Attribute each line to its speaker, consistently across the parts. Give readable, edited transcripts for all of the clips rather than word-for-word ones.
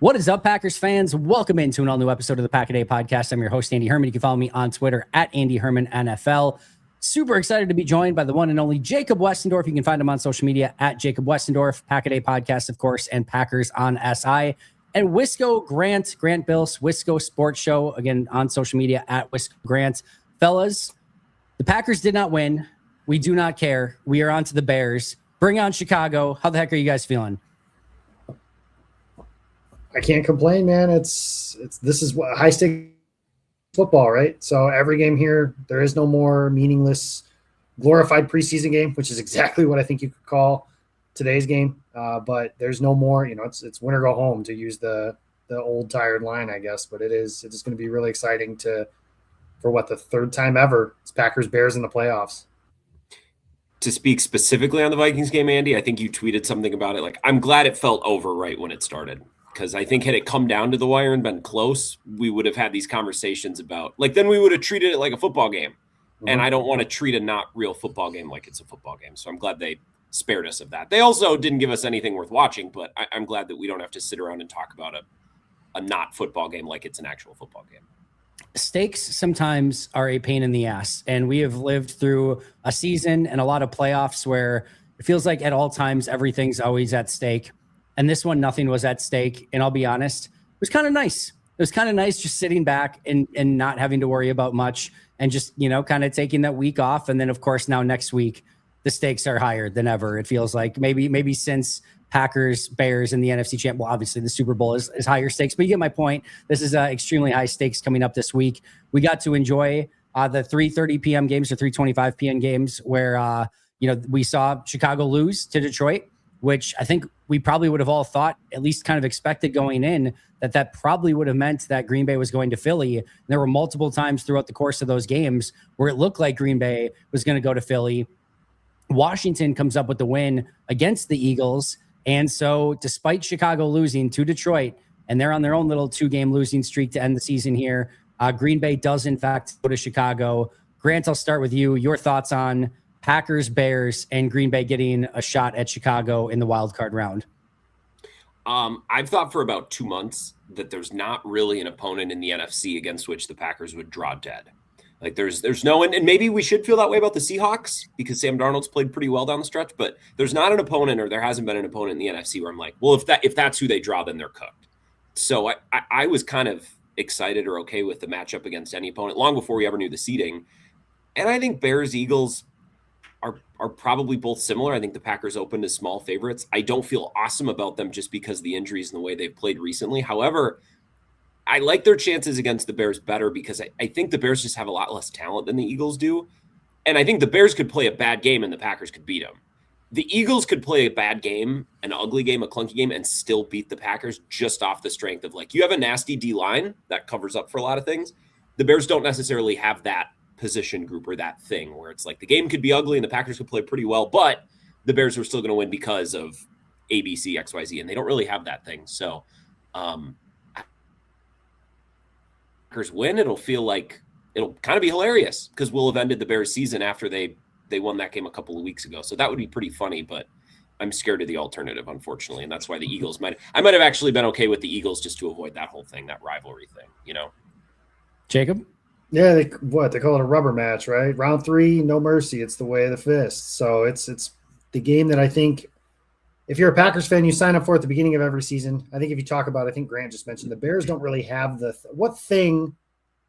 Speaker 1: What is up, Packers fans? Welcome into an all-new episode of the Pack-A-Day Podcast. I'm your host, Andy Herman. You can follow me on Twitter at Andy Herman NFL. Super excited to be joined by the one and only Jacob Westendorf. You can find him on social media at Jacob Westendorf, Pack-A-Day Podcast, of course, and Packers on SI. And Wisco Grant Bills, Wisco Sports Show, again, on social media at Wisco Grant. Fellas, the Packers did not win. We do not care. We are on to the Bears. Bring on Chicago. How the heck are you guys feeling?
Speaker 2: I can't complain, man. This is what high stake football, right? So every game here, there is no more meaningless glorified preseason game, which is exactly what I think you could call today's game. But there's no more, it's win or go home, to use the old tired line, I guess. But it's going to be really exciting for the third time ever. It's Packers Bears in the playoffs.
Speaker 3: To speak specifically on the Vikings game, Andy, I think you tweeted something about it. Like, I'm glad it felt over right when it started. Because I think had it come down to the wire and been close, we would have had these conversations about, then we would have treated it like a football game. Mm-hmm. And I don't want to treat a not real football game like it's a football game. So I'm glad they spared us of that. They also didn't give us anything worth watching, but I'm glad that we don't have to sit around and talk about a not football game like it's an actual football game.
Speaker 1: Stakes sometimes are a pain in the ass. And we have lived through a season and a lot of playoffs where it feels like at all times, everything's always at stake. And this one, nothing was at stake. And I'll be honest, it was kind of nice. It was kind of nice just sitting back and not having to worry about much and just, kind of taking that week off. And then, of course, now next week, the stakes are higher than ever. It feels like maybe since Packers, Bears, and the NFC champ. Well, obviously, the Super Bowl is higher stakes. But you get my point. This is extremely high stakes coming up this week. We got to enjoy the 3:30 p.m. games or 3:25 p.m. games where, we saw Chicago lose to Detroit, which I think we probably would have all thought, at least kind of expected going in, that probably would have meant that Green Bay was going to Philly. And there were multiple times throughout the course of those games where it looked like Green Bay was going to go to Philly. Washington comes up with the win against the Eagles. And so despite Chicago losing to Detroit, and they're on their own little 2-game losing streak to end the season here, Green Bay does, in fact, go to Chicago. Grant, I'll start with you. Your thoughts on Packers, Bears, and Green Bay getting a shot at Chicago in the wildcard round?
Speaker 3: I've thought for about 2 months that there's not really an opponent in the NFC against which the Packers would draw dead. Like there's no one, and maybe we should feel that way about the Seahawks because Sam Darnold's played pretty well down the stretch, but there's not an opponent, or there hasn't been an opponent in the NFC where I'm like, well, if that's who they draw, then they're cooked. So I was kind of excited or okay with the matchup against any opponent long before we ever knew the seeding. And I think Bears, Eagles are probably both similar. I think the Packers opened as small favorites. I don't feel awesome about them just because of the injuries and the way they've played recently. However, I like their chances against the Bears better because I think the Bears just have a lot less talent than the Eagles do. And I think the Bears could play a bad game and the Packers could beat them. The Eagles could play a bad game, an ugly game, a clunky game, and still beat the Packers just off the strength of, you have a nasty D-line that covers up for a lot of things. The Bears don't necessarily have that position group or that thing where it's like the game could be ugly and the Packers could play pretty well, but the Bears were still going to win because of ABC, XYZ, and they don't really have that thing. So Packers win, it'll kind of be hilarious because we'll have ended the Bears season after they won that game a couple of weeks ago. So that would be pretty funny, but I'm scared of the alternative, unfortunately. And that's why the Eagles I might have actually been okay with the Eagles just to avoid that whole thing, that rivalry thing,
Speaker 1: Jacob?
Speaker 2: Yeah, they call it a rubber match, right? Round 3, no mercy. It's the way of the fist. So it's the game that I think if you're a Packers fan, you sign up for at the beginning of every season. I think if you talk about, I think Grant just mentioned, the Bears don't really have what thing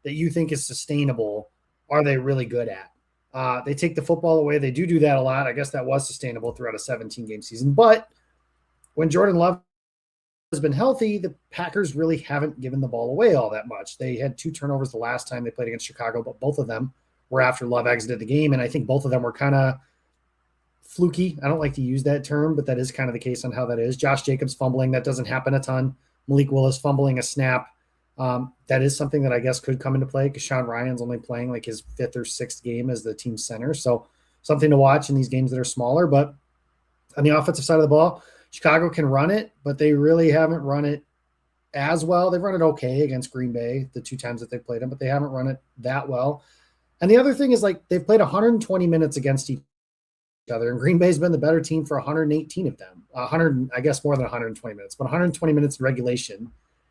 Speaker 2: that you think is sustainable are they really good at? They take the football away. They do that a lot. I guess that was sustainable throughout a 17-game season. But when Jordan Love has been healthy, the Packers really haven't given the ball away all that much. They had 2 turnovers the last time they played against Chicago, but both of them were after Love exited the game, and I think both of them were kind of fluky. I don't like to use that term, but that is kind of the case on how that is. Josh Jacobs fumbling, that doesn't happen a ton. Malik Willis fumbling a snap. That is something that I guess could come into play because Sean Ryan's only playing his 5th or 6th game as the team center. So something to watch in these games that are smaller. But on the offensive side of the ball, Chicago can run it, but they really haven't run it as well. They've run it okay against Green Bay the 2 times that they played them, but they haven't run it that well. And the other thing is they've played 120 minutes against each other, and Green Bay's been the better team for 118 of them. 100, I guess more than 120 minutes, but 120 minutes in regulation.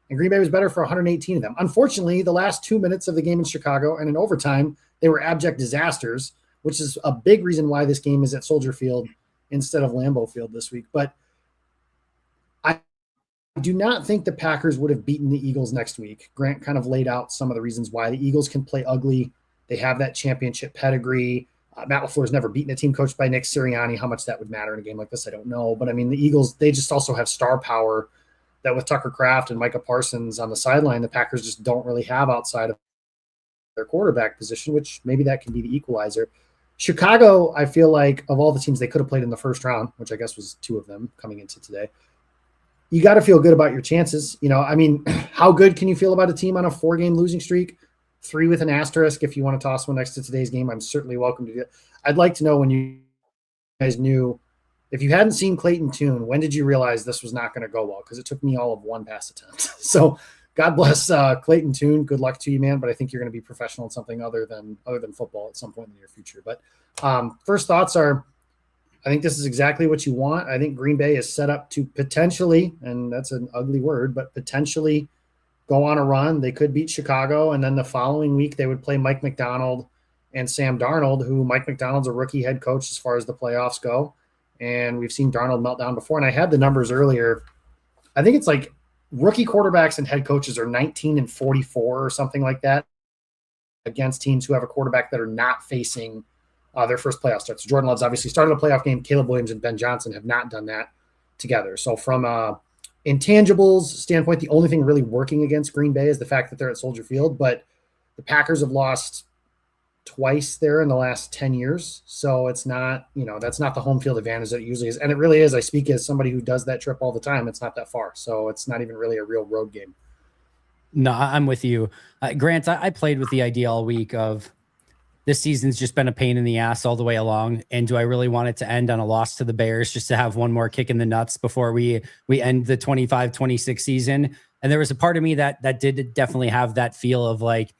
Speaker 2: and Green Bay was better for 118 of them. Unfortunately, the last 2 minutes of the game in Chicago and in overtime, they were abject disasters, which is a big reason why this game is at Soldier Field instead of Lambeau Field this week. But I do not think the Packers would have beaten the Eagles next week. Grant kind of laid out some of the reasons why. The Eagles can play ugly. They have that championship pedigree. Matt Lafleur has never beaten a team coached by Nick Sirianni. How much that would matter in a game like this, I don't know. But I mean, the Eagles, they just also have star power that with Tucker Kraft and Micah Parsons on the sideline, the Packers just don't really have outside of their quarterback position, which maybe that can be the equalizer. Chicago, I feel like of all the teams they could have played in the first round, which I guess was 2 of them coming into today, you got to feel good about your chances. I mean, how good can you feel about a team on a 4-game losing streak? 3 with an asterisk. If you want to toss one next to today's game, I'm certainly welcome to do it. I'd like to know when you guys knew, if you hadn't seen Clayton Tune, when did you realize this was not going to go well? Because it took me all of 1 pass attempt. So God bless Clayton Tune. Good luck to you, man. But I think you're going to be professional in something other than football at some point in the near future. But first thoughts are, I think this is exactly what you want. I think Green Bay is set up to potentially, and that's an ugly word, but potentially go on a run. They could beat Chicago, and then the following week they would play Mike McDonald and Sam Darnold, who Mike McDonald's a rookie head coach as far as the playoffs go. And we've seen Darnold melt down before. And I had the numbers earlier. I think it's like rookie quarterbacks and head coaches are 19-44 or something like that against teams who have a quarterback that are not facing their first playoff start. So Jordan Love's obviously started a playoff game. Caleb Williams and Ben Johnson have not done that together. So from intangibles standpoint, the only thing really working against Green Bay is the fact that they're at Soldier Field. But the Packers have lost twice there in the last 10 years. So it's not, that's not the home field advantage that it usually is. And it really is. I speak as somebody who does that trip all the time. It's not that far. So it's not even really a real road game.
Speaker 1: No, I'm with you. Grant, I played with the idea all week of this season's just been a pain in the ass all the way along. And do I really want it to end on a loss to the Bears just to have one more kick in the nuts before we end the 25-26 season? And there was a part of me that did definitely have that feel of like,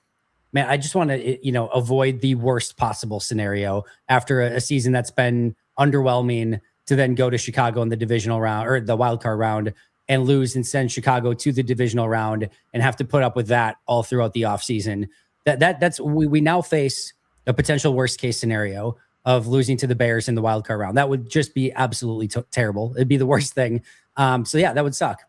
Speaker 1: man, I just want to, avoid the worst possible scenario after a season that's been underwhelming to then go to Chicago in the divisional round or the wildcard round and lose and send Chicago to the divisional round and have to put up with that all throughout the offseason. That's we now face a potential worst case scenario of losing to the Bears in the wildcard round. That would just be absolutely terrible. It'd be the worst thing. So yeah, that would suck.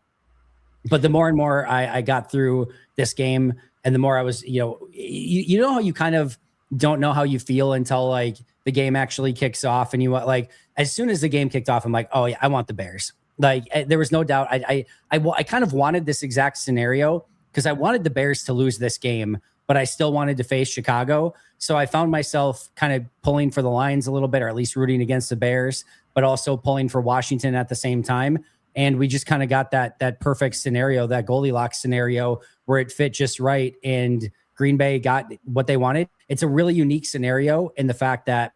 Speaker 1: But the more and more I got through this game, and the more I was, you know how you kind of don't know how you feel until like the game actually kicks off, and you want like as soon as the game kicked off, I'm like, oh yeah, I want the Bears. Like there was no doubt. I kind of wanted this exact scenario because I wanted the Bears to lose this game, but I still wanted to face Chicago. So I found myself kind of pulling for the Lions a little bit, or at least rooting against the Bears, but also pulling for Washington at the same time. And we just kind of got that perfect scenario, that Goldilocks scenario where it fit just right. And Green Bay got what they wanted. It's a really unique scenario in the fact that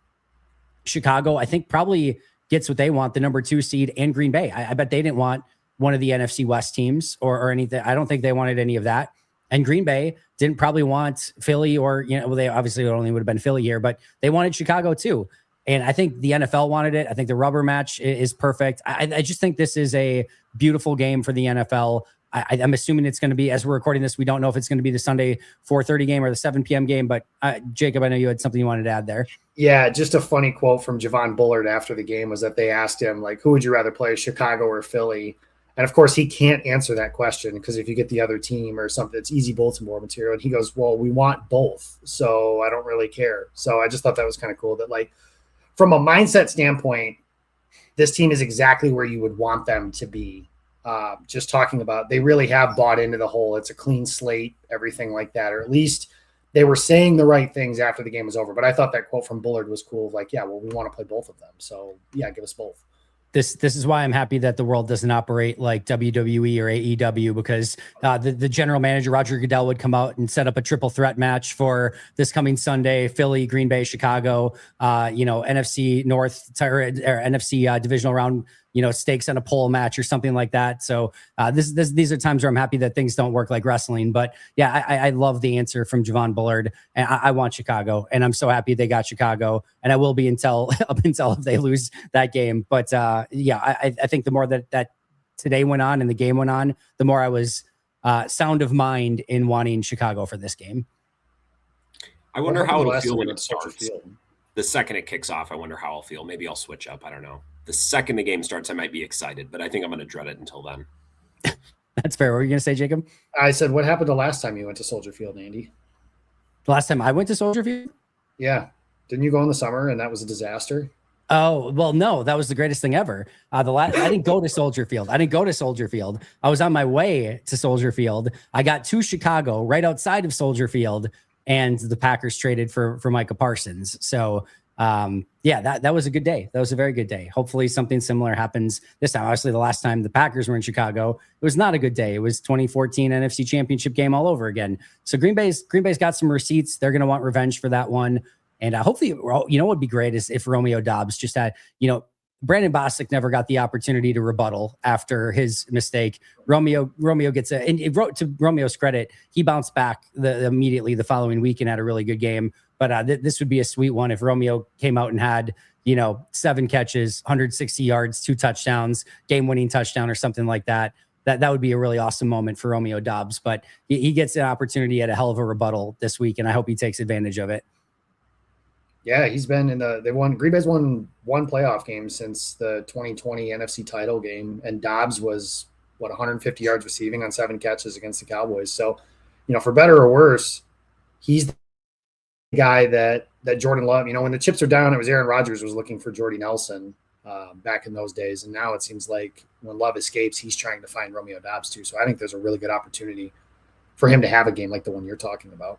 Speaker 1: Chicago, I think, probably gets what they want, the number 2 seed, and Green Bay. I bet they didn't want one of the NFC West teams or anything. I don't think they wanted any of that. And Green Bay didn't probably want Philly or, they obviously only would have been Philly here, but they wanted Chicago too. And I think the NFL wanted it. I think the rubber match is perfect. I just think this is a beautiful game for the NFL. I'm assuming it's going to be, as we're recording this, we don't know if it's going to be the Sunday 4:30 game or the 7 p.m. game. But Jacob, I know you had something you wanted to add there.
Speaker 2: Yeah, just a funny quote from Javon Bullard after the game was that they asked him, like, who would you rather play, Chicago or Philly? And, of course, he can't answer that question because if you get the other team or something, it's easy bulletin board material. And he goes, well, we want both, so I don't really care. So I just thought that was kind of cool that, like, from a mindset standpoint, this team is exactly where you would want them to be. Just talking about, they really have bought into the whole, it's a clean slate, everything like that, or at least they were saying the right things after the game was over. But I thought that quote from Bullard was cool. Like, yeah, well, we want to play both of them. So yeah, give us both.
Speaker 1: This is why I'm happy that the world doesn't operate like WWE or AEW, because the general manager, Roger Goodell, would come out and set up a triple threat match for this coming Sunday: Philly, Green Bay, Chicago, NFC North or NFC divisional round, stakes on a pole match or something like that. So these are times where I'm happy that things don't work like wrestling. But yeah, I love the answer from Javon Bullard, and I want Chicago, and I'm so happy they got Chicago, and I will be up until if they lose that game. But yeah, I think the more that today went on and the game went on, the more I was sound of mind in wanting Chicago for this game.
Speaker 3: I wonder how it'll feel when it
Speaker 2: Soldier
Speaker 3: starts.
Speaker 2: Field?
Speaker 3: The second it kicks off, I wonder how I'll feel. Maybe I'll switch up. I don't know. The second the game starts, I might be excited, but I think I'm going to dread it until then.
Speaker 1: That's fair. What were you going to say, Jacob?
Speaker 2: I said, what happened the last time you went to Soldier Field, Andy?
Speaker 1: The last time I went to Soldier Field?
Speaker 2: Yeah. Didn't you go in the summer and that was a disaster?
Speaker 1: Oh, well, no, that was the greatest thing ever. I didn't go to Soldier Field. I was on my way to Soldier Field. I got to Chicago right outside of Soldier Field, and the Packers traded for Micah Parsons. So, that was a good day. That was a very good day. Hopefully something similar happens this time. Obviously, the last time the Packers were in Chicago, it was not a good day. It was 2014 NFC Championship game all over again. So Green Bay's got some receipts. They're going to want revenge for that one. And hopefully, what would be great is if Romeo Doubs just had, Brandon Bostic never got the opportunity to rebuttal after his mistake. Romeo gets to Romeo's credit, he bounced back immediately the following week and had a really good game. But this would be a sweet one if Romeo came out and had, 7 catches, 160 yards, 2 touchdowns, game-winning touchdown or something like that. That would be a really awesome moment for Romeo Doubs. But he gets an opportunity at a hell of a rebuttal this week, and I hope he takes advantage of it.
Speaker 2: Yeah, he's been Green Bay's won one playoff game since the 2020 NFC title game, and Dobbs was 150 yards receiving on 7 catches against the Cowboys. So, for better or worse, he's the guy that Jordan Love, when the chips are down, it was Aaron Rodgers was looking for Jordy Nelson back in those days. And now it seems like when Love escapes, he's trying to find Romeo Doubs too. So I think there's a really good opportunity for him to have a game like the one you're talking about.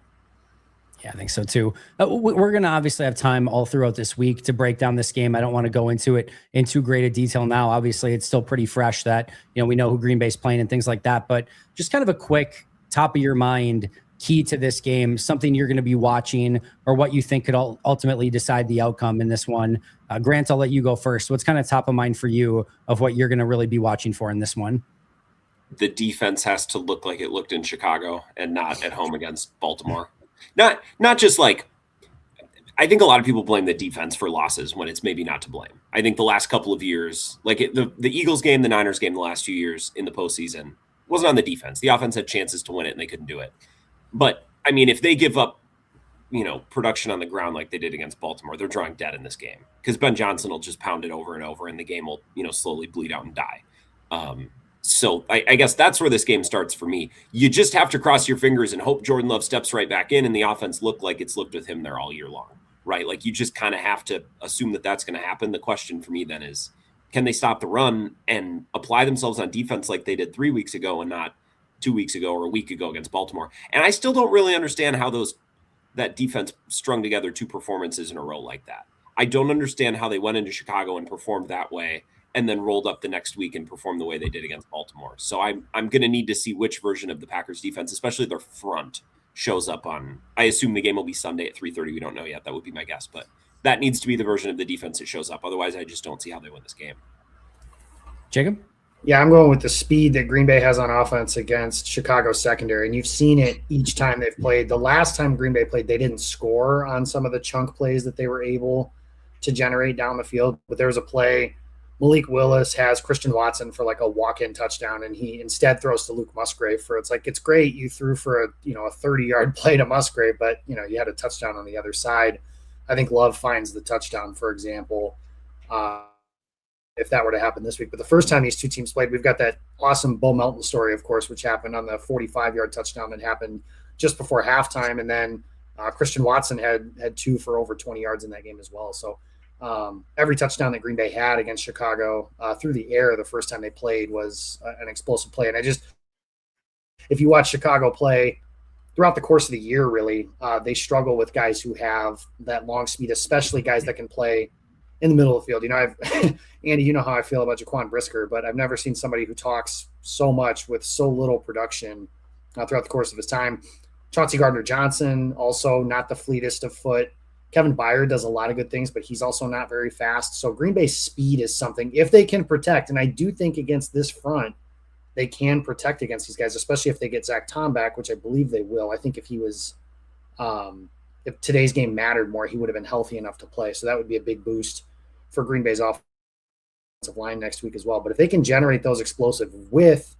Speaker 1: Yeah, I think so too. We're going to obviously have time all throughout this week to break down this game. I don't want to go into it in too great a detail now. Obviously, it's still pretty fresh that, we know who Green Bay's playing and things like that. But just kind of a quick top of your mind key to this game, something you're going to be watching or what you think could ultimately decide the outcome in this one. Grant, I'll let you go first. What's kind of top of mind for you of what you're going to really be watching for in this one?
Speaker 3: The defense has to look like it looked in Chicago and not at home against Baltimore. Not just like, I think a lot of people blame the defense for losses when it's maybe not to blame. I think the last couple of years, like the Eagles game, the Niners game, the last few years in the postseason wasn't on the defense. The offense had chances to win it and they couldn't do it. But I mean, if they give up, production on the ground like they did against Baltimore, they're drawing dead in this game because Ben Johnson will just pound it over and over and the game will, slowly bleed out and die. So I guess that's where this game starts for me. You just have to cross your fingers and hope Jordan Love steps right back in and the offense look like it's looked with him there all year long, right? Like you just kind of have to assume that that's going to happen. The question for me then is, can they stop the run and apply themselves on defense like they did 3 weeks ago and not 2 weeks ago or a week ago against Baltimore? And I still don't really understand how that defense strung together 2 performances in a row like that. I don't understand how they went into Chicago and performed that way and then rolled up the next week and performed the way they did against Baltimore. So I'm going to need to see which version of the Packers defense, especially their front, shows up on. I assume the game will be Sunday at 3:30. We don't know yet. That would be my guess. But that needs to be the version of the defense that shows up. Otherwise, I just don't see how they win this game.
Speaker 1: Jacob?
Speaker 2: Yeah, I'm going with the speed that Green Bay has on offense against Chicago's secondary. And you've seen it each time they've played. The last time Green Bay played, they didn't score on some of the chunk plays that they were able to generate down the field. But there was a play – Malik Willis has Christian Watson for like a walk-in touchdown, and he instead throws to Luke Musgrave for it's great you threw for a 30-yard play to Musgrave, but you had a touchdown on the other side. I think Love finds the touchdown, for example, if that were to happen this week. But the first time these two teams played, we've got that awesome Bo Melton story, of course, which happened on the 45-yard touchdown that happened just before halftime, and then Christian Watson had 2 for over 20 yards in that game as well. So. Every touchdown that Green Bay had against Chicago through the air the first time they played was an explosive play. And if you watch Chicago play throughout the course of the year, really, they struggle with guys who have that long speed, especially guys that can play in the middle of the field. Andy, you know how I feel about Jaquan Brisker, but I've never seen somebody who talks so much with so little production throughout the course of his time. Chauncey Gardner-Johnson, also not the fleetest of foot. Kevin Byard does a lot of good things, but he's also not very fast. So Green Bay's speed is something, if they can protect, and I do think against this front, they can protect against these guys, especially if they get Zach Tom back, which I believe they will. I think if he was if today's game mattered more, he would have been healthy enough to play. So that would be a big boost for Green Bay's offensive line next week as well. But if they can generate those explosive with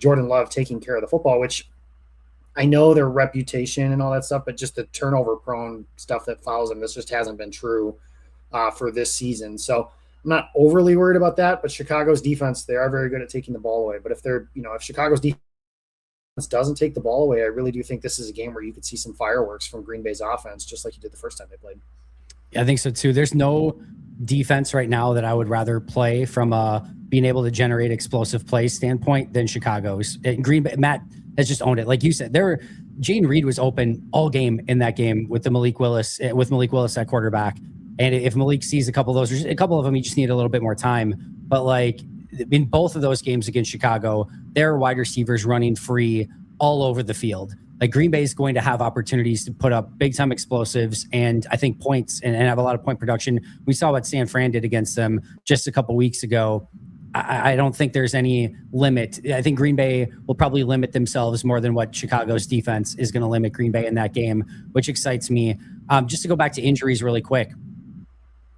Speaker 2: Jordan Love taking care of the football, which I know their reputation and all that stuff, but just the turnover prone stuff that follows them, this just hasn't been true for this season. So I'm not overly worried about that, but Chicago's defense, they are very good at taking the ball away. But if if Chicago's defense doesn't take the ball away, I really do think this is a game where you could see some fireworks from Green Bay's offense, just like you did the first time they played.
Speaker 1: I think so too. There's no defense right now that I would rather play from being able to generate explosive plays standpoint than Chicago's. And Green Bay, Matt has just owned it. Like you said, Jaden Reed was open all game in that game with Malik Willis at quarterback. And if Malik sees a couple of those, a couple of them, he just need a little bit more time. But like in both of those games against Chicago, there are wide receivers running free all over the field. Like Green Bay is going to have opportunities to put up big time explosives and I think points and have a lot of point production. We saw what San Fran did against them just a couple weeks ago. I don't think there's any limit. I think Green Bay will probably limit themselves more than what Chicago's defense is going to limit Green Bay in that game, which excites me. Just to go back to injuries really quick.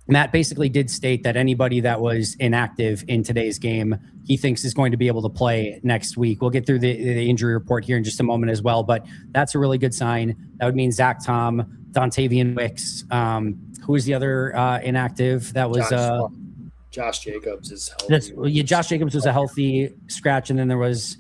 Speaker 1: Matt basically did state that anybody that was inactive in today's game, he thinks is going to be able to play next week. We'll get through the injury report here in just a moment as well, but that's a really good sign. That would mean Zach Tom, Dontavian Wicks. Who was the other inactive? That was
Speaker 2: Josh Jacobs is healthy.
Speaker 1: Josh Jacobs was a healthy scratch, and then there was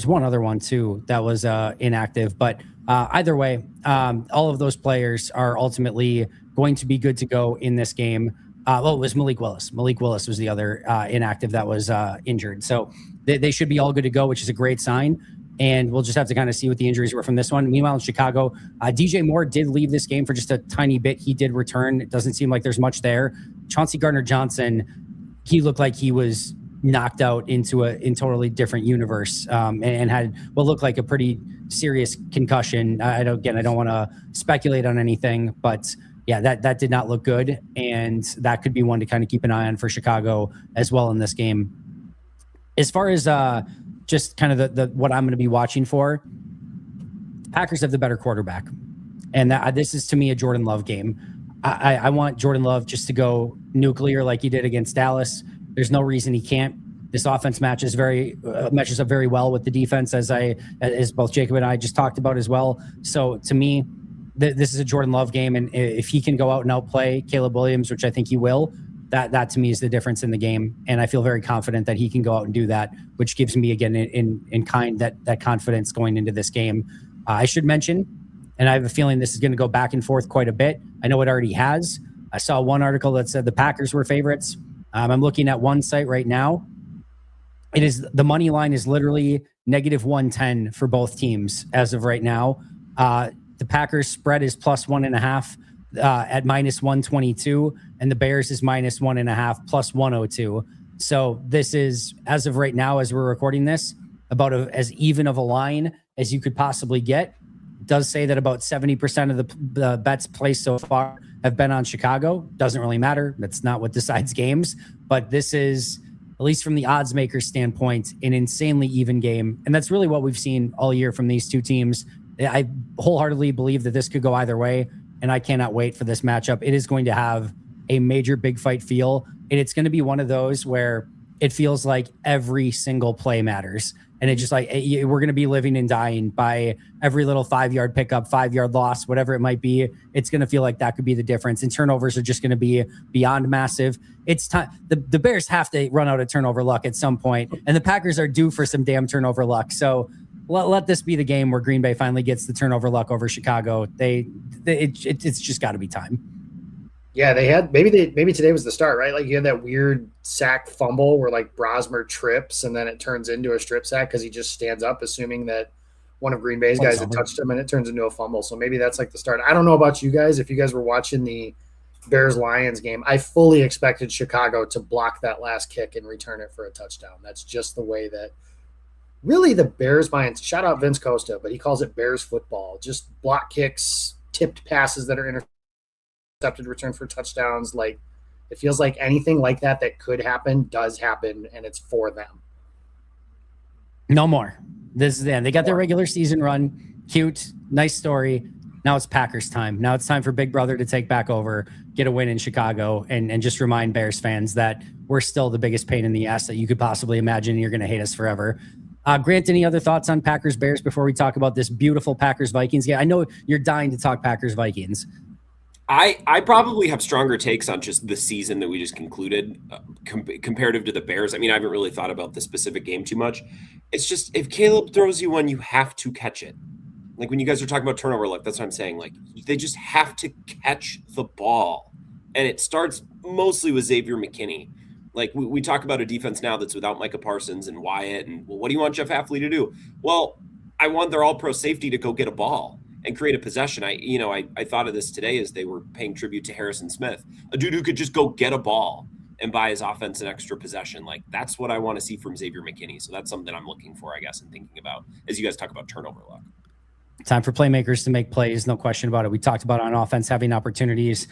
Speaker 1: one other one too that was inactive. But either way, all of those players are ultimately going to be good to go in this game. It was Malik Willis. Malik Willis was the other inactive that was injured. So they should be all good to go, which is a great sign. And we'll just have to kind of see what the injuries were from this one. Meanwhile, in Chicago, DJ Moore did leave this game for just a tiny bit. He did return. It doesn't seem like there's much there. Chauncey Gardner-Johnson, he looked like he was knocked out into a totally different universe and had what looked like a pretty serious concussion. I don't want to speculate on anything, but yeah, that did not look good. And that could be one to kind of keep an eye on for Chicago as well in this game. As far as just kind of the what I'm going to be watching for, Packers have the better quarterback. And this is, to me, a Jordan Love game. I want Jordan Love just to go nuclear like he did against Dallas. There's no reason he can't. This offense matches up very well with the defense, as both Jacob and I just talked about as well. So to me, this is a Jordan Love game, and if he can go out and outplay Caleb Williams, which I think he will, that to me is the difference in the game. And I feel very confident that he can go out and do that, which gives me again in kind that confidence going into this game. I should mention, and I have a feeling this is going to go back and forth quite a bit. I know it already has. I saw one article that said the Packers were favorites. I'm looking at one site right now. The money line is literally -110 for both teams as of right now. The Packers spread is +1.5 at -122, and the Bears is -1.5 +102. So this is, as of right now, as we're recording this, about as even of a line as you could possibly get. It does say that about 70% of the bets placed so far have been on Chicago. Doesn't really matter. That's not what decides games. But this is, at least from the odds maker standpoint, an insanely even game. And that's really what we've seen all year from these two teams. I wholeheartedly believe that this could go either way, and I cannot wait for this matchup. It is going to have a major big fight feel, and it's going to be one of those where it feels like every single play matters. And it's just like we're going to be living and dying by every little 5-yard pickup, 5-yard loss, whatever it might be. It's going to feel like that could be the difference. And turnovers are just going to be beyond massive. It's time. The Bears have to run out of turnover luck at some point, and the Packers are due for some damn turnover luck. So let this be the game where Green Bay finally gets the turnover luck over Chicago. It's just got to be time.
Speaker 2: Yeah, they had maybe today was the start, right? Like you had that weird sack fumble where like Brosmer trips and then it turns into a strip sack because he just stands up, assuming that one of Green Bay's guys had touched him, and it turns into a fumble. So maybe that's like the start. I don't know about you guys. If you guys were watching the Bears-Lions game, I fully expected Chicago to block that last kick and return it for a touchdown. That's just the way that really the Bears mind. Shout out Vince Costa, but he calls it Bears football. Just block kicks, tipped passes that are intercepted, return for touchdowns. Like it feels like anything like that could happen does happen, and it's for them.
Speaker 1: No more. This is the end. They got their regular season run. Cute, nice story. Now it's Packers time. Now it's time for Big Brother to take back over, get a win in Chicago, and just remind Bears fans that we're still the biggest pain in the ass that you could possibly imagine. And you're going to hate us forever. Grant, any other thoughts on Packers Bears before we talk about this beautiful Packers Vikings game? I know you're dying to talk Packers Vikings.
Speaker 3: I probably have stronger takes on just the season that we just concluded comparative to the Bears. I mean, I haven't really thought about the specific game too much. It's just if Caleb throws you one, you have to catch it. Like when you guys are talking about turnover luck, that's what I'm saying. Like they just have to catch the ball. And it starts mostly with Xavier McKinney. Like we talk about a defense now that's without Micah Parsons and Wyatt. And well, what do you want Jeff Hafley to do? Well, I want their all-pro safety to go get a ball and create a possession. I thought of this today as they were paying tribute to Harrison Smith, a dude who could just go get a ball and buy his offense an extra possession. Like that's what I want to see from Xavier McKinney. So that's something I'm looking for, I guess, and thinking about as you guys talk about turnover luck.
Speaker 1: Time for playmakers to make plays, no question about it. We talked about on offense having opportunities.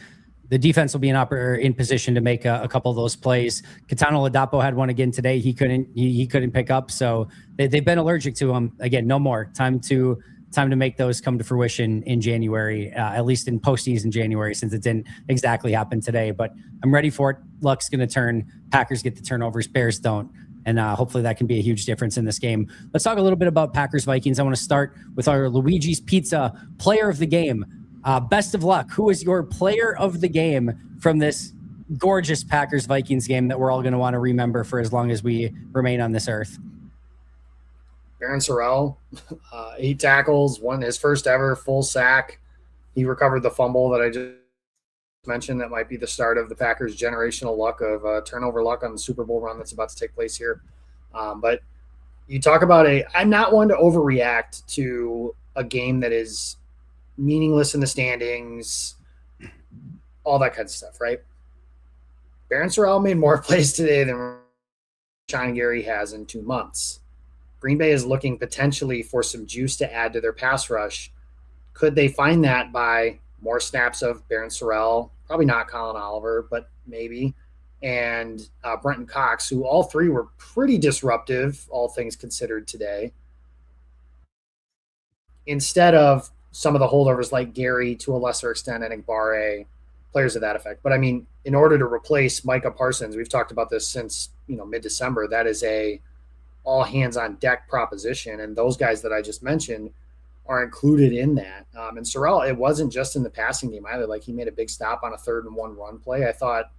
Speaker 1: The defense will be in position to make a couple of those plays. Katano Ladapo had one again today. He couldn't pick up, so they've been allergic to him. Again, no more. Time to make those come to fruition in January, at least in postseason January, since it didn't exactly happen today. But I'm ready for it. Luck's going to turn. Packers get the turnovers. Bears don't. And hopefully that can be a huge difference in this game. Let's talk a little bit about Packers Vikings. I want to start with our Luigi's Pizza player of the game. Best of luck. Who is your player of the game from this gorgeous Packers Vikings game that we're all going to want to remember for as long as we remain on this earth?
Speaker 2: Barron Sorrell, 8 tackles, won his first ever full sack. He recovered the fumble that I just mentioned. That might be the start of the Packers' generational luck of turnover luck on the Super Bowl run that's about to take place here. But you talk about I'm not one to overreact to a game that is meaningless in the standings, all that kind of stuff, right? Barron Sorrell made more plays today than Sean Gary has in 2 months. Green Bay is looking potentially for some juice to add to their pass rush. Could they find that by more snaps of Barron Sorrell? Probably not Colin Oliver, but maybe. And Brenton Cox, who all three were pretty disruptive, all things considered today. Instead of some of the holdovers like Gary, to a lesser extent, I think Barre, players of that effect. But I mean, in order to replace Micah Parsons, we've talked about this since mid-December, that is a all hands on deck proposition. And those guys that I just mentioned are included in that. And Sorrell, it wasn't just in the passing game either. Like he made a big stop on a 3rd and 1 run play. I thought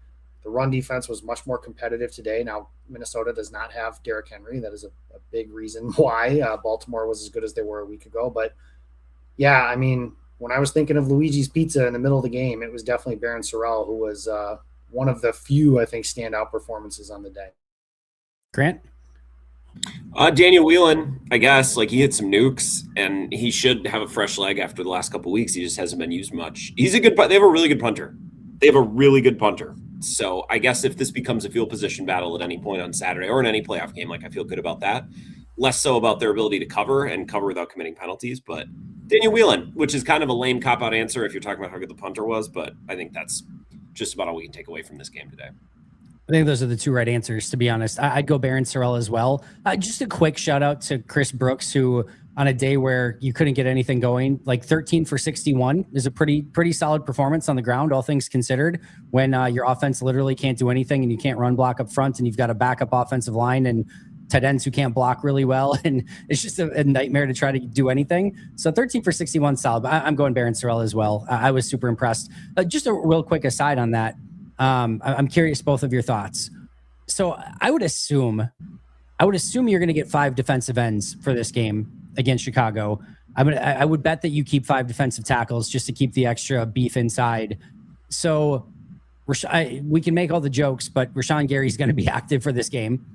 Speaker 2: the run defense was much more competitive today. Now, Minnesota does not have Derrick Henry. That is a big reason why Baltimore was as good as they were a week ago. But yeah, I mean, when I was thinking of Luigi's Pizza in the middle of the game, it was definitely Barron Sorrell, who was one of the few, I think, standout performances on the day.
Speaker 1: Grant?
Speaker 3: Daniel Whelan, I guess, like he hit some nukes and he should have a fresh leg after the last couple of weeks. He just hasn't been used much. He's a good, they have a really good punter. So I guess if this becomes a field position battle at any point on Saturday or in any playoff game, like I feel good about that. Less so about their ability to cover without committing penalties. But Daniel Whelan, which is kind of a lame cop-out answer if you're talking about how good the punter was, but I think that's just about all we can take away from this game today.
Speaker 1: I think those are the two right answers, to be honest. I'd go Barron Sorrell as well. Just a quick shout out to Chris Brooks, who on a day where you couldn't get anything going, like 13 for 61 is a pretty solid performance on the ground, all things considered, when your offense literally can't do anything and you can't run block up front and you've got a backup offensive line and tight ends who can't block really well. And it's just a nightmare to try to do anything. So 13 for 61 solid. I'm going Barron Sorrell as well. I was super impressed. Just a real quick aside on that. I'm curious both of your thoughts. So I would assume you're going to get 5 defensive ends for this game against Chicago. I would bet that you keep 5 defensive tackles just to keep the extra beef inside. So we can make all the jokes, but Rashawn Gary's going to be active for this game.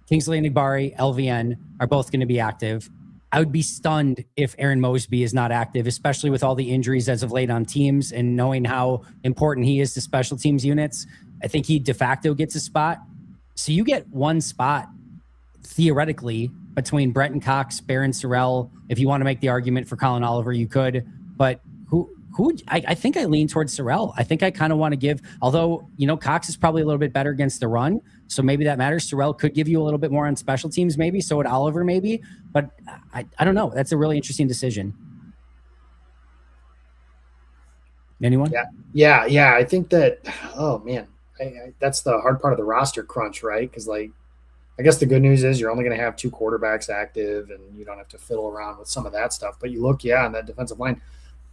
Speaker 1: Kingsley Enagbare, LVN are both going to be active. I would be stunned if Aaron Mosby is not active, especially with all the injuries as of late on teams and knowing how important he is to special teams units. I think he de facto gets a spot. So you get one spot, theoretically, between Brenton Cox, Barron Sorrell. If you want to make the argument for Colin Oliver, you could. But I think I lean towards Sorrell. I think I kind of want to give, although, Cox is probably a little bit better against the run, so maybe that matters. Sorrell could give you a little bit more on special teams, maybe. So would Oliver, maybe. But I don't know. That's a really interesting decision. Anyone?
Speaker 2: Yeah. I think that, oh, man, that's the hard part of the roster crunch, right? Because, I guess the good news is you're only going to have 2 quarterbacks active, and you don't have to fiddle around with some of that stuff. But you look, on that defensive line.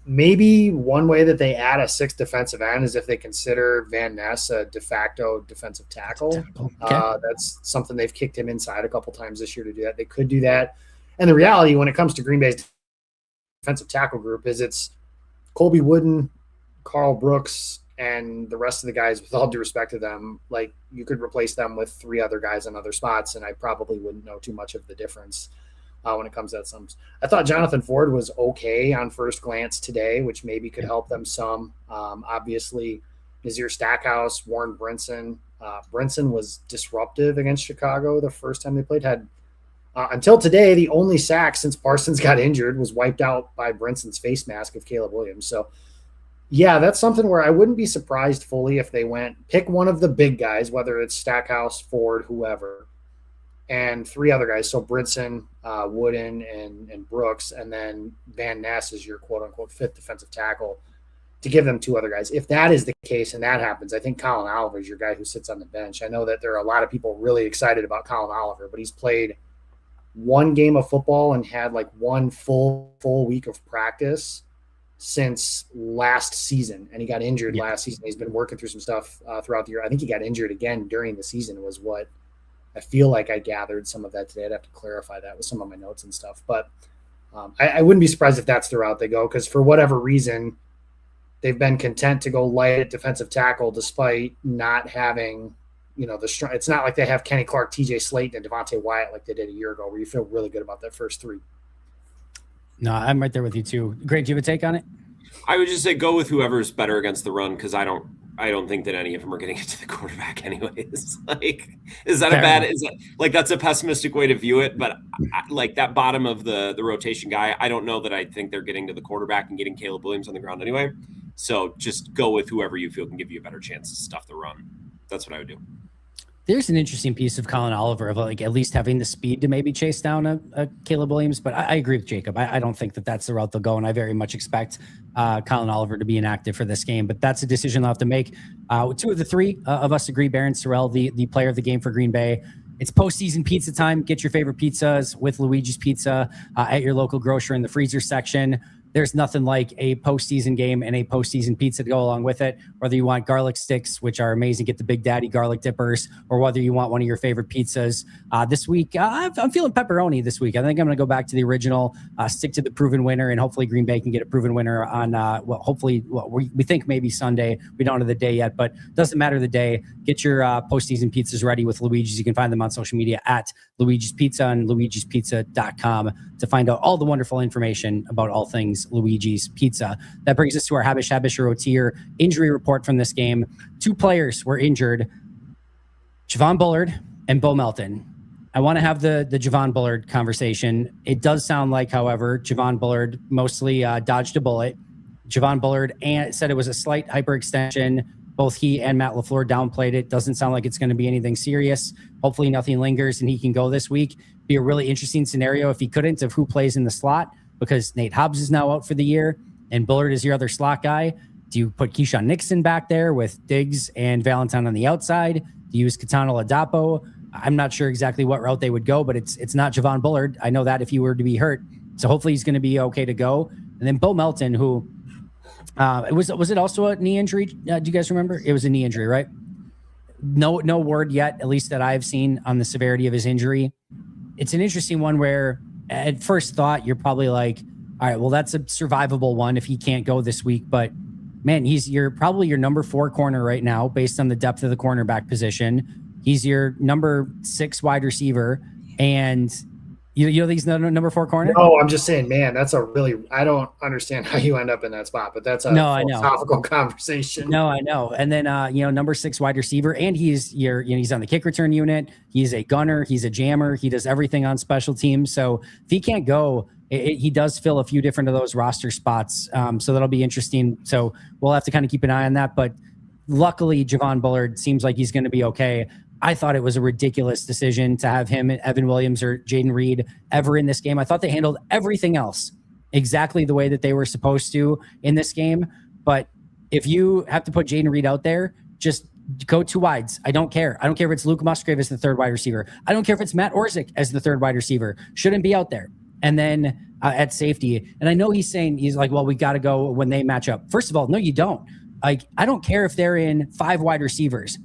Speaker 2: Maybe one way that they add a 6th defensive end is if they consider Van Ness a de facto defensive tackle.
Speaker 1: Okay.
Speaker 2: That's something they've kicked him inside a couple times this year to do that. They could do that. And the reality when it comes to Green Bay's defensive tackle group is it's Colby Wooden, Carl Brooks, and the rest of the guys, with all due respect to them, like you could replace them with 3 other guys in other spots, and I probably wouldn't know too much of the difference when it comes to that. I thought Jonathan Ford was okay on first glance today, which maybe could help them some. Obviously, Nazir Stackhouse, Warren Brinson. Brinson was disruptive against Chicago the first time they played. Had until today, the only sack since Parsons got injured was wiped out by Brinson's face mask of Caleb Williams. So, yeah, that's something where I wouldn't be surprised fully if they pick one of the big guys, whether it's Stackhouse, Ford, whoever, and 3 other guys. So Brinson, Wooden, and Brooks, and then Van Ness is your quote-unquote 5th defensive tackle, to give them 2 other guys. If that is the case and that happens, I think Colin Oliver is your guy who sits on the bench. I know that there are a lot of people really excited about Colin Oliver, but he's played 1 game of football and had like 1 full week of practice since last season, and he got injured last season. He's been working through some stuff throughout the year. I think he got injured again during the season was what I feel like I gathered some of that today. I'd have to clarify that with some of my notes and stuff, but I wouldn't be surprised if that's the route they go, because for whatever reason they've been content to go light at defensive tackle despite not having, it's not like they have Kenny Clark, TJ Slayton, and Devontae Wyatt like they did a year ago, where you feel really good about that first 3.
Speaker 1: No, I'm right there with you too. Greg, do you have a take on it?
Speaker 3: I would just say go with whoever's better against the run, because I don't think that any of them are getting it to the quarterback anyways. Like, is that that's a pessimistic way to view it? But like that bottom of the rotation guy, I don't know that I think they're getting to the quarterback and getting Caleb Williams on the ground anyway. So just go with whoever you feel can give you a better chance to stuff the run. That's what I would do.
Speaker 1: There's an interesting piece of Colin Oliver of like at least having the speed to maybe chase down a Caleb Williams, but I agree with Jacob. I don't think that that's the route they'll go, and I very much expect Colin Oliver to be inactive for this game. But that's a decision they'll have to make. 2 of the 3 of us agree. Baron Sorrell, the player of the game for Green Bay. It's postseason pizza time. Get your favorite pizzas with Luigi's Pizza at your local grocer in the freezer section. There's nothing like a postseason game and a postseason pizza to go along with it. Whether you want garlic sticks, which are amazing, get the Big Daddy garlic dippers, or whether you want one of your favorite pizzas. This week, I'm feeling pepperoni this week. I think I'm going to go back to the original, stick to the proven winner, and hopefully Green Bay can get a proven winner on, we think maybe Sunday. We don't know the day yet, but doesn't matter the day. Get your postseason pizzas ready with Luigi's. You can find them on social media at Luigi's Pizza and luigispizza.com to find out all the wonderful information about all things Luigi's Pizza. That brings us to our Habush or Otier injury report from this game. 2 players were injured, Javon Bullard and Bo Melton. I want to have the Javon Bullard conversation. It does sound like, however, Javon Bullard mostly dodged a bullet. Javon Bullard said it was a slight hyperextension. Both he and Matt Lafleur downplayed it. Doesn't sound like it's going to be anything serious. Hopefully nothing lingers and he can go this week. Be a really interesting scenario if he couldn't, of who plays in the slot, because Nate Hobbs is now out for the year and Bullard is your other slot guy. Do you put Keyshawn Nixon back there with Diggs and Valentine on the outside? Do you use Katana Ladapo? I'm not sure exactly what route they would go, but it's not Javon Bullard. I know that if he were to be hurt. So hopefully he's going to be okay to go. And then Bo Melton, who was it also a knee injury? Do you guys remember? It was a knee injury, right? No word yet, at least that I've seen, on the severity of his injury. It's an interesting one where at first thought you're probably like, all right, well, that's a survivable one if he can't go this week. But man, you're probably your number 4 corner right now based on the depth of the cornerback position. He's your number 6 wide receiver, and you know he's number 4 corner.
Speaker 2: No, I'm just saying, man, that's I don't understand how you end up in that spot, but that's a philosophical conversation.
Speaker 1: No, I know. And then number 6 wide receiver, and he's he's on the kick return unit. He's a gunner. He's a jammer. He does everything on special teams. So if he can't go, he does fill a few different of those roster spots. So that'll be interesting. So we'll have to kind of keep an eye on that. But luckily, Javon Bullard seems like he's going to be okay. I thought it was a ridiculous decision to have him, Evan Williams, or Jaden Reed ever in this game. I thought they handled everything else exactly the way that they were supposed to in this game. But if you have to put Jaden Reed out there, just Go two wides. I don't care. I don't care if it's Luke Musgrave as the third wide receiver. I don't care if it's Matt Orzik as the third wide receiver. Shouldn't be out there. And then at safety, and I know he's like, well, we got to go when they match up. First of all, no, you don't. Like, I don't care if they're in 5 wide receivers.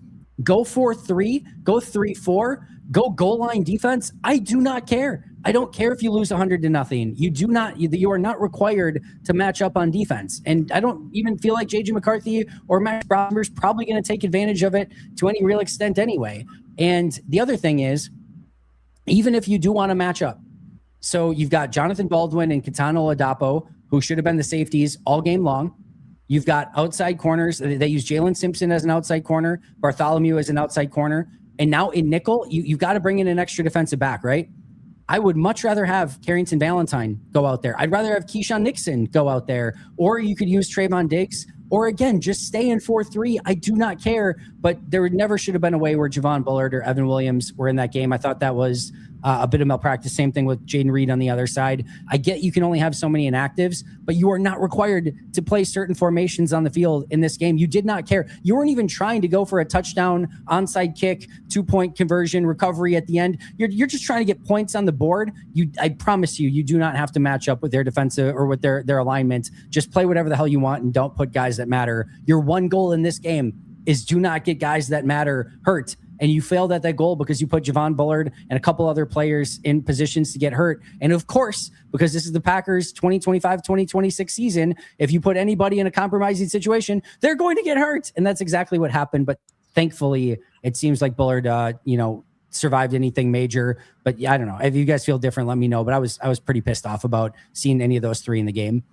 Speaker 1: Go 4-3, go 3-4, go goal line defense. I do not care. I don't care if you lose 100-0. You are not required to match up on defense. And I don't even feel like JJ McCarthy or Max Bromber's probably going to take advantage of it to any real extent anyway. And the other thing is, even if you do want to match up, so you've got Jonathan Baldwin and Kitano Oladapo, who should have been the safeties all game long. You've got outside corners. They use Jalen Simpson as an outside corner, Bartholomew as an outside corner. And now in nickel, you've got to bring in an extra defensive back, right? I would much rather have Carrington Valentine go out there. I'd rather have Keyshawn Nixon go out there. Or you could use Trayvon Diggs. Or again, just stay in 4-3. I do not care. But there never should have been a way where Javon Bullard or Evan Williams were in that game. I thought that was a bit of malpractice. Same thing with Jaden Reed on the other side. I get you can only have so many inactives, but you are not required to play certain formations on the field in this game. You did not care. You weren't even trying to go for a touchdown, onside kick, 2-point conversion, recovery at the end. You're just trying to get points on the board. I promise you do not have to match up with their defensive or with their alignment. Just play whatever the hell you want and don't put guys that matter. Your one goal in this game is do not get guys that matter hurt. And you failed at that goal because you put Javon Bullard and a couple other players in positions to get hurt. And of course, because this is the Packers 2025-2026 season, if you put anybody in a compromising situation, they're going to get hurt. And that's exactly what happened. But thankfully, it seems like Bullard, survived anything major. But yeah, I don't know. If you guys feel different, let me know. But I was pretty pissed off about seeing any of those 3 in the game.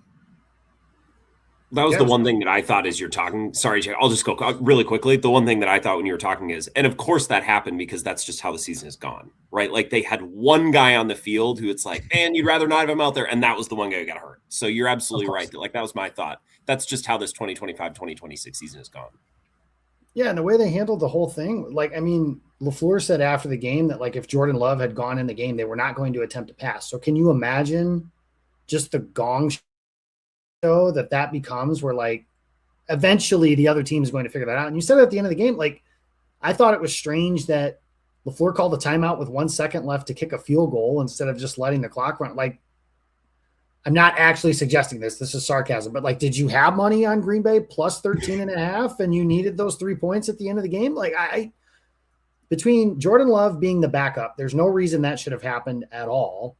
Speaker 3: That was the one thing that I thought as you're talking. Sorry, Jay, I'll just go really quickly. The one thing that I thought when you were talking is, and of course that happened because that's just how the season has gone, right? Like they had one guy on the field who it's like, man, you'd rather not have him out there. And that was the one guy who got hurt. So you're absolutely right. Like that was my thought. That's just how this 2025-2026 season has gone.
Speaker 2: Yeah, and the way they handled the whole thing, Laflur said after the game that if Jordan Love had gone in the game, they were not going to attempt to pass. So can you imagine just the gong show that becomes where eventually the other team is going to figure that out. And you said at the end of the game, I thought it was strange that Lafleur called a timeout with 1 second left to kick a field goal instead of just letting the clock run. I'm not actually suggesting this is sarcasm, but did you have money on Green Bay plus 13.5 and you needed those 3 points at the end of the game? Between Jordan Love being the backup, there's no reason that should have happened at all.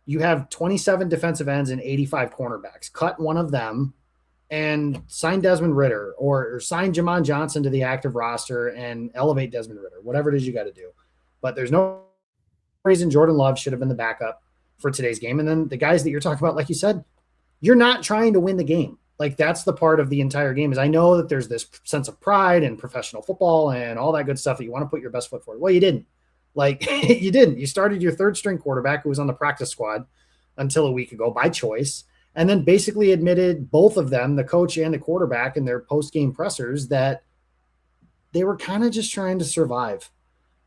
Speaker 2: You have 27 defensive ends and 85 cornerbacks. Cut one of them and sign Desmond Ridder or sign Jamon Johnson to the active roster and elevate Desmond Ridder, whatever it is you got to do. But there's no reason Jordan Love should have been the backup for today's game. And then the guys that you're talking about, like you said, you're not trying to win the game. That's the part of the entire game is I know that there's this sense of pride in professional football and all that good stuff that you want to put your best foot forward. Well, you didn't. You didn't. You started your third string quarterback who was on the practice squad until a week ago by choice, and then basically admitted both of them, the coach and the quarterback, in their post-game pressers that they were kind of just trying to survive.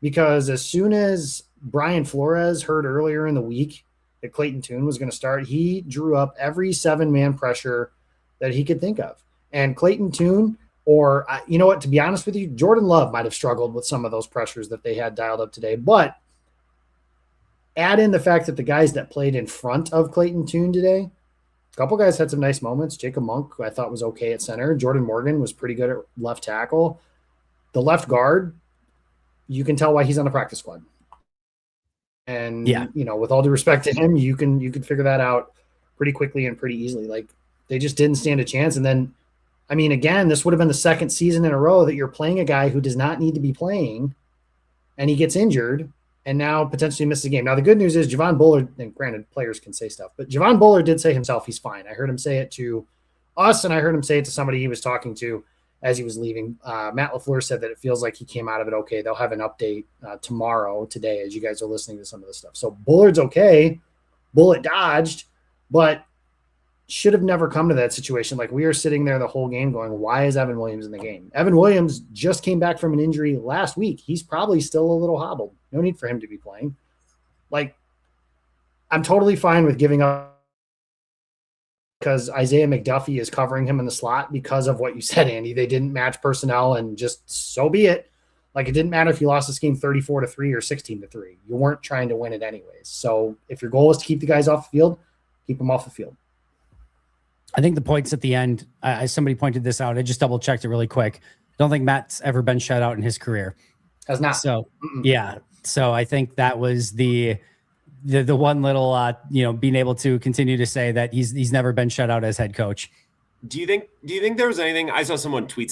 Speaker 2: Because as soon as Brian Flores heard earlier in the week that Clayton Tune was going to start, he drew up every 7-man pressure that he could think of. And Clayton Tune, or you know what, to be honest with you, Jordan Love might have struggled with some of those pressures that they had dialed up today. But add in the fact that the guys that played in front of Clayton Tune today, a couple guys had some nice moments. Jacob Monk, who I thought was okay at center. Jordan Morgan was pretty good at left tackle. The left guard, you can tell why he's on the practice squad. And, with all due respect to him, you can figure that out pretty quickly and pretty easily. They just didn't stand a chance. And then, again, this would have been the second season in a row that you're playing a guy who does not need to be playing, and he gets injured and now potentially misses a game. Now, the good news is Javon Bullard, and granted, players can say stuff, but Javon Bullard did say himself he's fine. I heard him say it to us, and I heard him say it to somebody he was talking to as he was leaving. Matt Lafleur said that it feels like he came out of it okay. They'll have an update today, as you guys are listening to some of this stuff. So Bullard's okay. Bullet dodged, but should have never come to that situation. We are sitting there the whole game going, why is Evan Williams in the game? Evan Williams just came back from an injury last week. He's probably still a little hobbled. No need for him to be playing. I'm totally fine with giving up because Isaiah McDuffie is covering him in the slot because of what you said, Andy. They didn't match personnel, and just so be it. Like, it didn't matter if you lost this game 34-3 or 16-3. You weren't trying to win it anyways. So if your goal is to keep the guys off the field, keep them off the field.
Speaker 1: I think the points at the end, somebody pointed this out. I just double checked it really quick. I don't think Matt's ever been shut out in his career.
Speaker 2: Has not.
Speaker 1: So yeah. So I think that was the one little, being able to continue to say that he's never been shut out as head coach.
Speaker 3: Do you think there was anything? I saw someone tweeted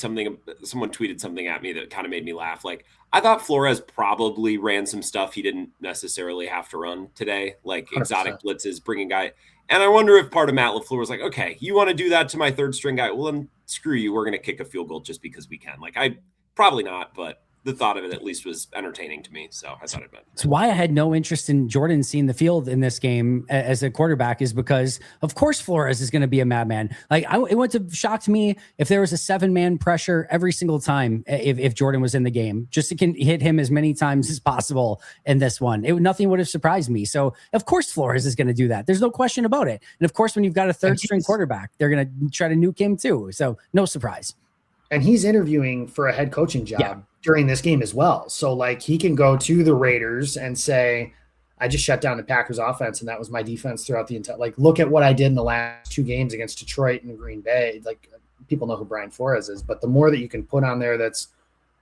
Speaker 3: something at me that kind of made me laugh. Like, I thought Flores probably ran some stuff he didn't necessarily have to run today, like 100%. Exotic blitzes, bringing guy. And I wonder if part of Matt Lafleur was like, okay, you want to do that to my third string guy? Well, then screw you. We're going to kick a field goal just because we can. Like, I probably not, but the thought of it at least was entertaining to me. So I thought it meant.
Speaker 1: It's why I had no interest in Jordan seeing the field in this game as a quarterback, is because of course Flores is going to be a madman. Like, it would have shocked me if there was a 7-man pressure every single time if Jordan was in the game, just to hit him as many times as possible in this one. Nothing would have surprised me. So of course Flores is going to do that. There's no question about it. And of course, when you've got a third string quarterback, they're going to try to nuke him too. So no surprise.
Speaker 2: And he's interviewing for a head coaching job during this game as well. So, like, he can go to the Raiders and say, I just shut down the Packers offense, and that was my defense throughout the entire, like, look at what I did in the last 2 games against Detroit and Green Bay. Like, people know who Brian Flores is, but the more that you can put on there that's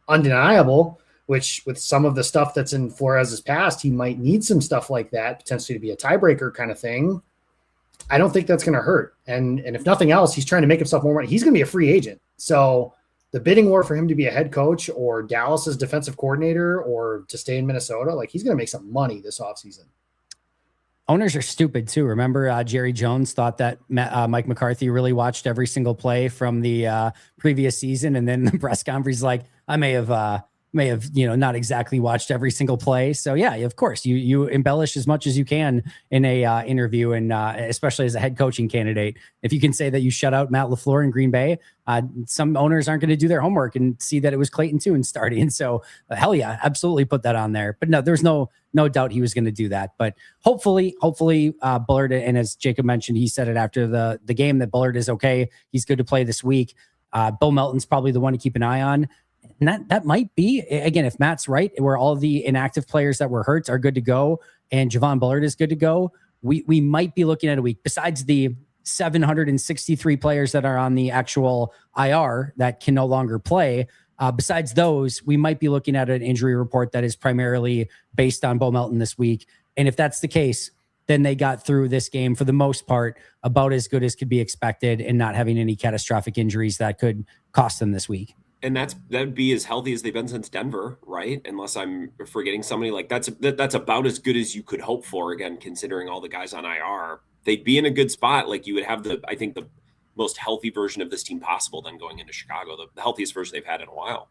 Speaker 2: undeniable, which with some of the stuff that's in Flores's past, he might need some stuff like that, potentially to be a tiebreaker kind of thing. I don't think that's going to hurt. And if nothing else, he's trying to make himself more money. He's going to be a free agent. So the bidding war for him to be a head coach or Dallas's defensive coordinator or to stay in Minnesota, like, he's going to make some money this offseason.
Speaker 1: Owners are stupid too. Remember, Jerry Jones thought that Mike McCarthy really watched every single play from the previous season. And then the press conference, like, I may have, not exactly watched every single play. So yeah, of course you embellish as much as you can in a interview, and especially as a head coaching candidate. If you can say that you shut out Matt Lafleur in Green Bay, some owners aren't going to do their homework and see that it was Clayton Tune starting. So hell yeah, absolutely put that on there. But no, there's no doubt he was going to do that. But hopefully Bullard, and as Jacob mentioned, he said it after the game that Bullard is okay. He's good to play this week. Bill Melton's probably the one to keep an eye on. And that might be, again, if Matt's right, where all the inactive players that were hurt are good to go and Javon Bullard is good to go, we might be looking at a week, besides the 763 players that are on the actual IR that can no longer play. Besides those, we might be looking at an injury report that is primarily based on Bo Melton this week. And if that's the case, then they got through this game for the most part about as good as could be expected and not having any catastrophic injuries that could cost them this week.
Speaker 3: And that'd be as healthy as they've been since Denver, right? Unless I'm forgetting somebody. Like, that's about as good as you could hope for, again, considering all the guys on IR. They'd be in a good spot. Like, you would have the most healthy version of this team possible then going into Chicago, the healthiest version they've had in a while.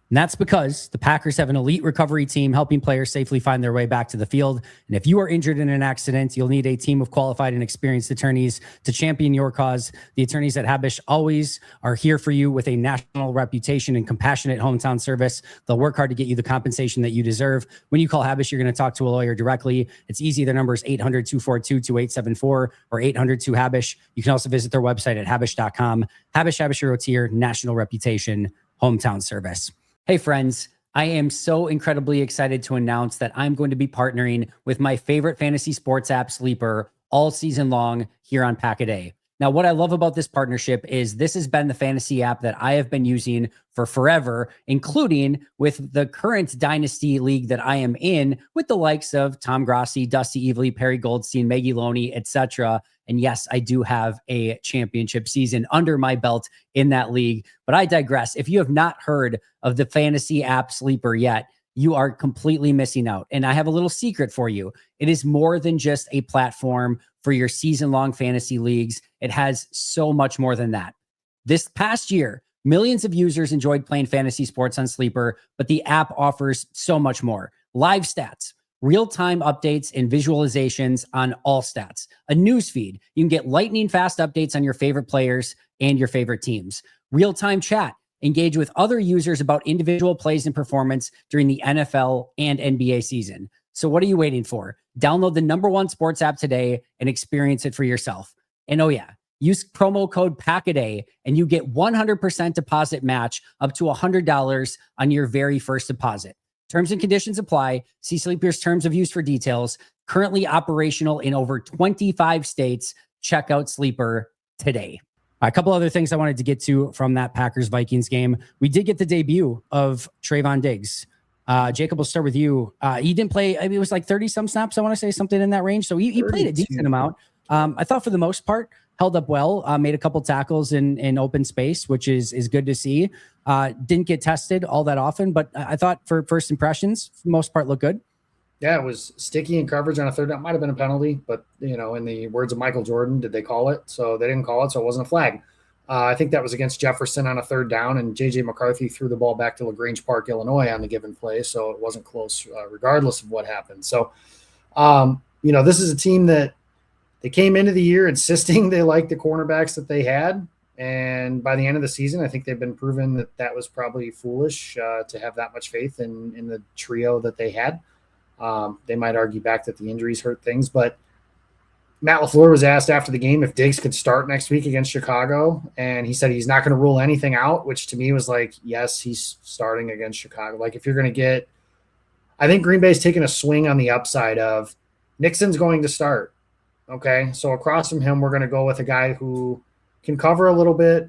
Speaker 1: And that's because the Packers have an elite recovery team helping players safely find their way back to the field. And if you are injured in an accident, you'll need a team of qualified and experienced attorneys to champion your cause. The attorneys at Habush always are here for you with a national reputation and compassionate hometown service. They'll work hard to get you the compensation that you deserve. When you call Habush, you're going to talk to a lawyer directly. It's easy. Their number is 800-242-2874 or 800-2HABUSH. You can also visit their website at habush.com. Habush Rottier, national reputation, hometown service. Hey friends, I am so incredibly excited to announce that I'm going to be partnering with my favorite fantasy sports app, Sleeper, all season long here on Pack-A-Day. Now, what I love about this partnership is this has been the fantasy app that I have been using for forever, including with the current Dynasty League that I am in, with the likes of Tom Grossi, Dusty Evely, Perry Goldstein, Maggie Loney, etc. And yes, I do have a championship season under my belt in that league. But I digress. If you have not heard of the fantasy app Sleeper yet, you are completely missing out. And I have a little secret for you. It is more than just a platform for your season-long fantasy leagues. It has so much more than that. This past year, millions of users enjoyed playing fantasy sports on Sleeper, but the app offers so much more. Live stats, real-time updates and visualizations on all stats, a news feed. You can get lightning fast updates on your favorite players and your favorite teams, real-time chat, engage with other users about individual plays and performance during the NFL and NBA season. So what are you waiting for? Download the #1 sports app today and experience it for yourself. And oh yeah, Use promo code PACKADAY and you get 100% deposit match up to $100 on your very first deposit. Terms and conditions apply. See Sleeper's terms of use for details. Currently operational in over 25 states. Check out Sleeper today. A couple other things I wanted to get to from that Packers-Vikings game. We did get the debut of Trayvon Diggs. Jacob, we'll start with you. He didn't play, I mean, it was like 30-some snaps, I want to say, something in that range. So he played a decent amount. I thought for the most part, held up well, made a couple tackles in open space, which is good to see. Didn't get tested all that often, but I thought for first impressions, for the most part, looked good.
Speaker 2: Yeah, it was sticky in coverage on a third down. Might have been a penalty, but, in the words of Michael Jordan, did they call it? So they didn't call it, so it wasn't a flag. I think that was against Jefferson on a third down, and J.J. McCarthy threw the ball back to LaGrange Park, Illinois on the given play, so it wasn't close regardless of what happened. So, this is a team that they came into the year insisting they liked the cornerbacks that they had, and by the end of the season, I think they've been proven that was probably foolish to have that much faith in the trio that they had. They might argue back that the injuries hurt things, but Matt Laflur was asked after the game if Diggs could start next week against Chicago, and he said he's not going to rule anything out, which to me was like, yes, he's starting against Chicago. Like, if you're going to get – I think Green Bay's taking a swing on the upside of Nixon's going to start, okay? So across from him, we're going to go with a guy who can cover a little bit,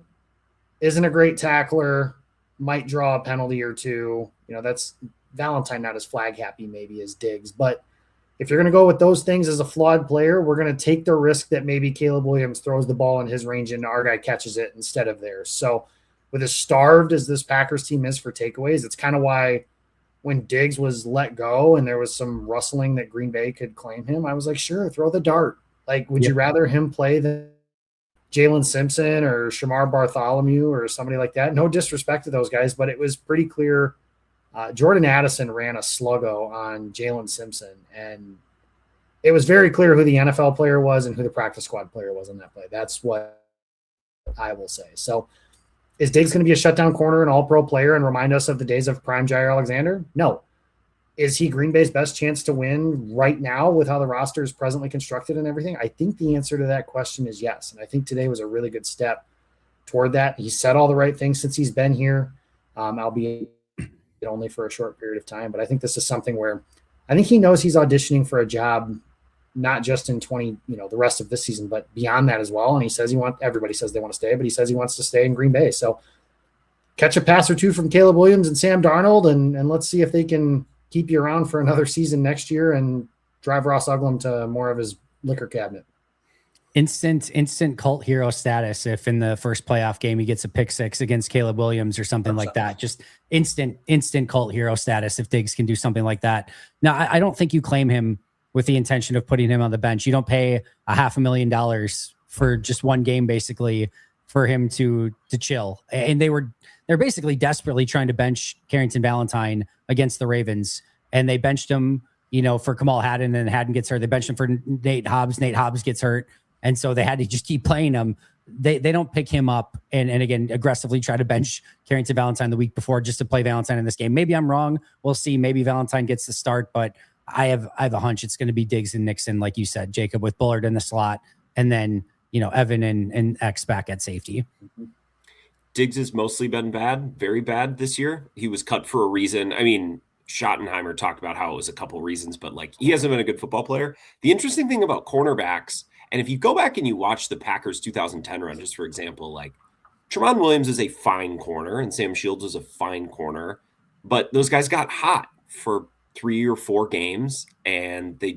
Speaker 2: isn't a great tackler, might draw a penalty or two. That's Valentine not as flag happy maybe as Diggs, but – if you're going to go with those things as a flawed player, we're going to take the risk that maybe Caleb Williams throws the ball in his range and our guy catches it instead of theirs. So with as starved as this Packers team is for takeaways, it's kind of why when Diggs was let go and there was some rustling that Green Bay could claim him, I was like, sure, throw the dart. Like, would you rather him play than Jalen Simpson or Shamar Bartholomew or somebody like that? No disrespect to those guys, but it was pretty clear Jordan Addison ran a sluggo on Jalen Simpson, and it was very clear who the NFL player was and who the practice squad player was on that play. That's what I will say. So is Diggs going to be a shutdown corner, an all-pro player, and remind us of the days of prime Jair Alexander? No. Is he Green Bay's best chance to win right now with how the roster is presently constructed and everything? I think the answer to that question is yes, and I think today was a really good step toward that. He said all the right things since he's been here, albeit only for a short period of time. But I think this is something where I think he knows he's auditioning for a job, not just in the rest of this season, but beyond that as well. And he says everybody says they want to stay, but he says he wants to stay in Green Bay. So catch a pass or two from Caleb Williams and Sam Darnold, and let's see if they can keep you around for another season next year and drive Ross Uglum to more of his liquor cabinet.
Speaker 1: Instant cult hero status if in the first playoff game he gets a pick six against Caleb Williams or something like that. Just instant cult hero status if Diggs can do something like that. Now, I don't think you claim him with the intention of putting him on the bench. You don't pay $500,000 for just one game basically for him to chill. And they're basically desperately trying to bench Carrington Valentine against the Ravens, and they benched him, for Kamal Haddon, and Haddon gets hurt. They benched him for Nate Hobbs. Nate Hobbs gets hurt. And so they had to just keep playing him. They don't pick him up and again, aggressively try to bench Carrington Valentine the week before just to play Valentine in this game. Maybe I'm wrong. We'll see. Maybe Valentine gets the start, but I have a hunch it's going to be Diggs and Nixon, like you said, Jacob, with Bullard in the slot, and then, Evan and X back at safety.
Speaker 3: Diggs has mostly been bad, very bad this year. He was cut for a reason. I mean, Schottenheimer talked about how it was a couple reasons, but he hasn't been a good football player. The interesting thing about cornerbacks, and if you go back and you watch the Packers 2010 run, just for example, Trayvon Williams is a fine corner and Sam Shields is a fine corner, but those guys got hot for 3 or 4 games and they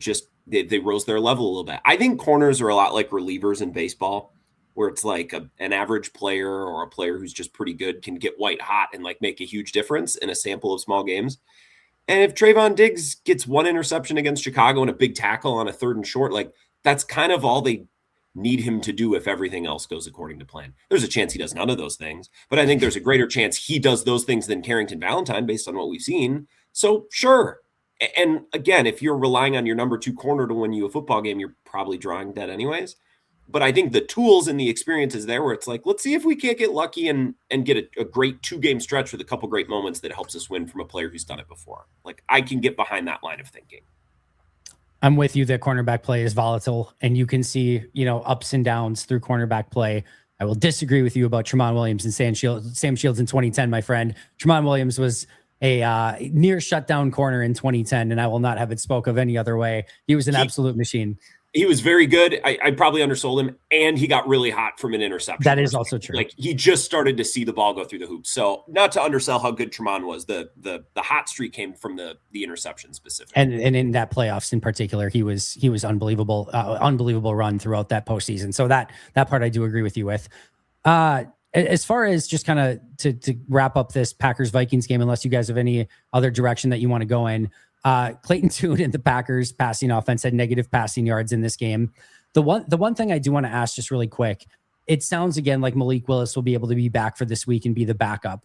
Speaker 3: rose their level a little bit. I think corners are a lot like relievers in baseball, where it's like an average player or a player who's just pretty good can get white hot and make a huge difference in a sample of small games. And if Trayvon Diggs gets one interception against Chicago and a big tackle on a 3rd and short, that's kind of all they need him to do if everything else goes according to plan. There's a chance he does none of those things, but I think there's a greater chance he does those things than Carrington Valentine based on what we've seen. So sure. And again, if you're relying on your number 2 corner to win you a football game, you're probably drawing dead anyways. But I think the tools and the experience is there where it's let's see if we can't get lucky and get a great 2-game stretch with a couple great moments that helps us win from a player who's done it before. I can get behind that line of thinking.
Speaker 1: I'm with you that cornerback play is volatile, and you can see, ups and downs through cornerback play. I will disagree with you about Tremont Williams and Sam Shields in 2010, my friend. Tremont Williams was a near shutdown corner in 2010, and I will not have it spoke of any other way. He was an absolute machine.
Speaker 3: He was very good. I probably undersold him, and he got really hot from an interception.
Speaker 1: That is also true.
Speaker 3: Like, he just started to see the ball go through the hoops. So, not to undersell how good Tremont was, the hot streak came from the interception specifically.
Speaker 1: And in that playoffs in particular, he was unbelievable, unbelievable run throughout that postseason. So that part I do agree with you with. As far as just kind of to wrap up this Packers Vikings game, unless you guys have any other direction that you want to go in. Clayton Tune and the Packers passing offense had negative passing yards in this game. The one thing I do want to ask just really quick, it sounds again like Malik Willis will be able to be back for this week and be the backup.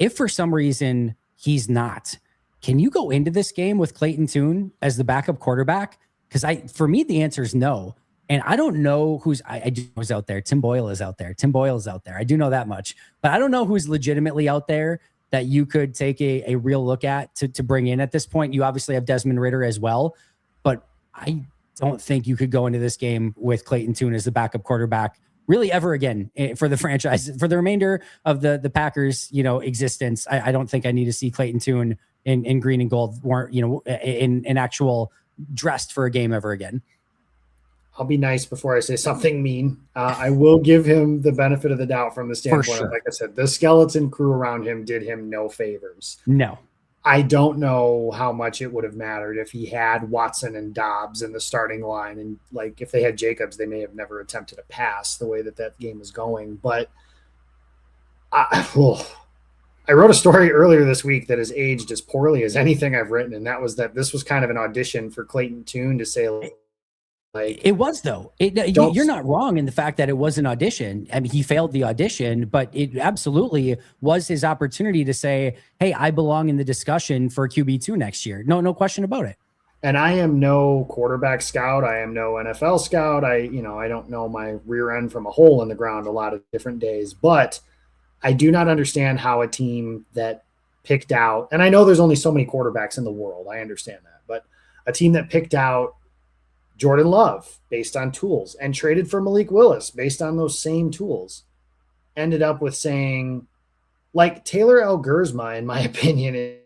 Speaker 1: If for some reason he's not, can you go into this game with Clayton Tune as the backup quarterback? Because for me, the answer is no. And I don't know I do know who's out there. Tim Boyle is out there. I do know that much, but I don't know who's legitimately out there that you could take a real look at to bring in at this point. You obviously have Desmond Ridder as well, but I don't think you could go into this game with Clayton Tune as the backup quarterback really ever again for the franchise, for the remainder of the Packers, existence. I don't think I need to see Clayton Tune in green and gold, in actual dressed for a game ever again.
Speaker 2: I'll be nice before I say something mean. I will give him the benefit of the doubt from the standpoint of, like I said, the skeleton crew around him did him no favors.
Speaker 1: No.
Speaker 2: I don't know how much it would have mattered if he had Watson and Dobbs in the starting line. And like, if they had Jacobs, they may have never attempted a pass the way that game was going. But I wrote a story earlier this week that has aged as poorly as anything I've written. And that was that this was kind of an audition for Clayton Tune to say, like,
Speaker 1: it was, though. You're not wrong in the fact that it was an audition. I mean, he failed the audition, but it absolutely was his opportunity to say, hey, I belong in the discussion for QB2 next year. No question about it.
Speaker 2: And I am no quarterback scout. I am no NFL scout. I don't know my rear end from a hole in the ground a lot of different days, but I do not understand how a team that picked out, and I know there's only so many quarterbacks in the world. I understand that, but a team that picked out Jordan Love based on tools and traded for Malik Willis based on those same tools ended up with saying, like, Taylor Algersma, in my opinion,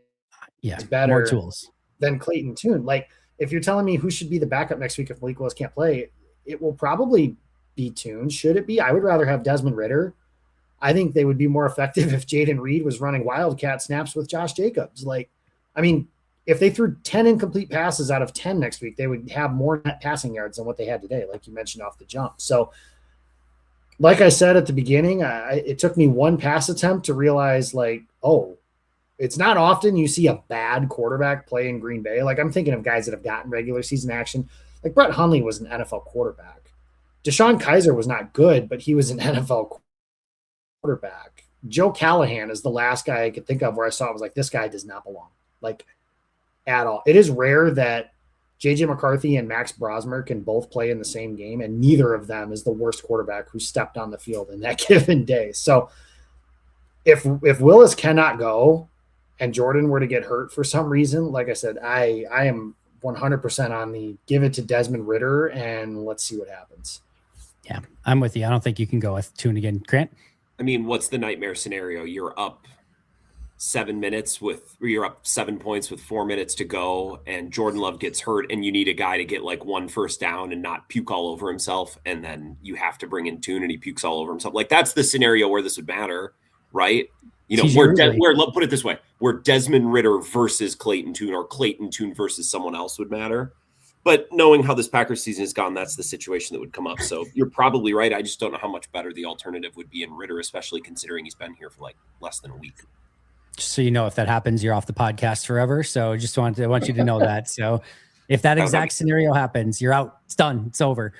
Speaker 2: is better
Speaker 1: more tools
Speaker 2: than Clayton Tune. Like, if you're telling me who should be the backup next week if Malik Willis can't play, it will probably be Tune. Should it be? I would rather have Desmond Ridder. I think they would be more effective if Jaden Reed was running Wildcat snaps with Josh Jacobs. If they threw 10 incomplete passes out of 10 next week, they would have more net passing yards than what they had today, like you mentioned off the jump. So, like I said at the beginning, it took me one pass attempt to realize, it's not often you see a bad quarterback play in Green Bay. Like, I'm thinking of guys that have gotten regular season action. Like, Brett Hundley was an NFL quarterback. Deshaun Kaiser was not good, but he was an NFL quarterback. Joe Callahan is the last guy I could think of where I saw it was like, this guy does not belong. Like, at all. It is rare that JJ McCarthy and Max Brosmer can both play in the same game, and neither of them is the worst quarterback who stepped on the field in that given day. So if Willis cannot go and Jordan were to get hurt for some reason, like I said, I am 100% on the give it to Desmond Ridder and let's see what happens.
Speaker 1: Yeah, I'm with you. I don't think you can go with Tune again. Grant?
Speaker 3: I mean, what's the nightmare scenario? You're up 7 minutes you're up 7 points with 4 minutes to go, and Jordan Love gets hurt, and you need a guy to get like one first down and not puke all over himself, and then you have to bring in Tune and he pukes all over himself. Like, that's the scenario where this would matter, right? Put it this way, where Desmond Ridder versus Clayton Tune or Clayton Tune versus someone else would matter. But knowing how this Packers season has gone, that's the situation that would come up. So you're probably right. I just don't know how much better the alternative would be in Ridder, especially considering he's been here for like less than a week.
Speaker 1: Just so you know, if that happens, you're off the podcast forever. So just want you to know that. So if that exact scenario happens, you're out. It's done. It's over.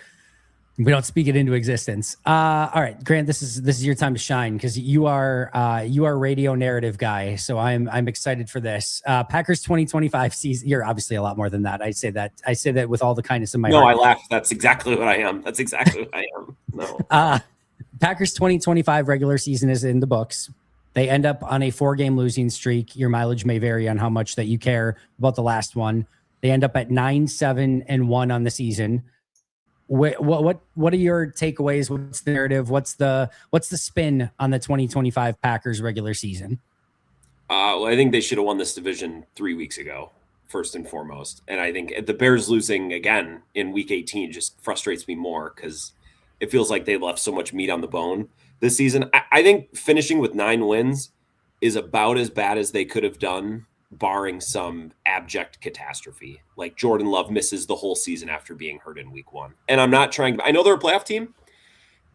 Speaker 1: We don't speak it into existence. All right, Grant, this is your time to shine because you are radio narrative guy. So I'm excited for this. Packers 2025 season. You're obviously a lot more than that. I say that with all the kindness in my heart.
Speaker 3: No, I laugh. That's exactly what I am. No.
Speaker 1: Packers 2025 regular season is in the books. They end up on a 4-game losing streak. Your mileage may vary on how much that you care about the last one. They end up at 9-7-1 on the season. What are your takeaways? What's the narrative? What's the spin on the 2025 Packers regular season?
Speaker 3: Well, I think they should have won this division 3 weeks ago, first and foremost. And I think the Bears losing again in week 18 just frustrates me more because it feels like they left so much meat on the bone this season. I think finishing with 9 wins is about as bad as they could have done, barring some abject catastrophe. Like Jordan Love misses the whole season after being hurt in week 1. And I'm not trying to, I know they're a playoff team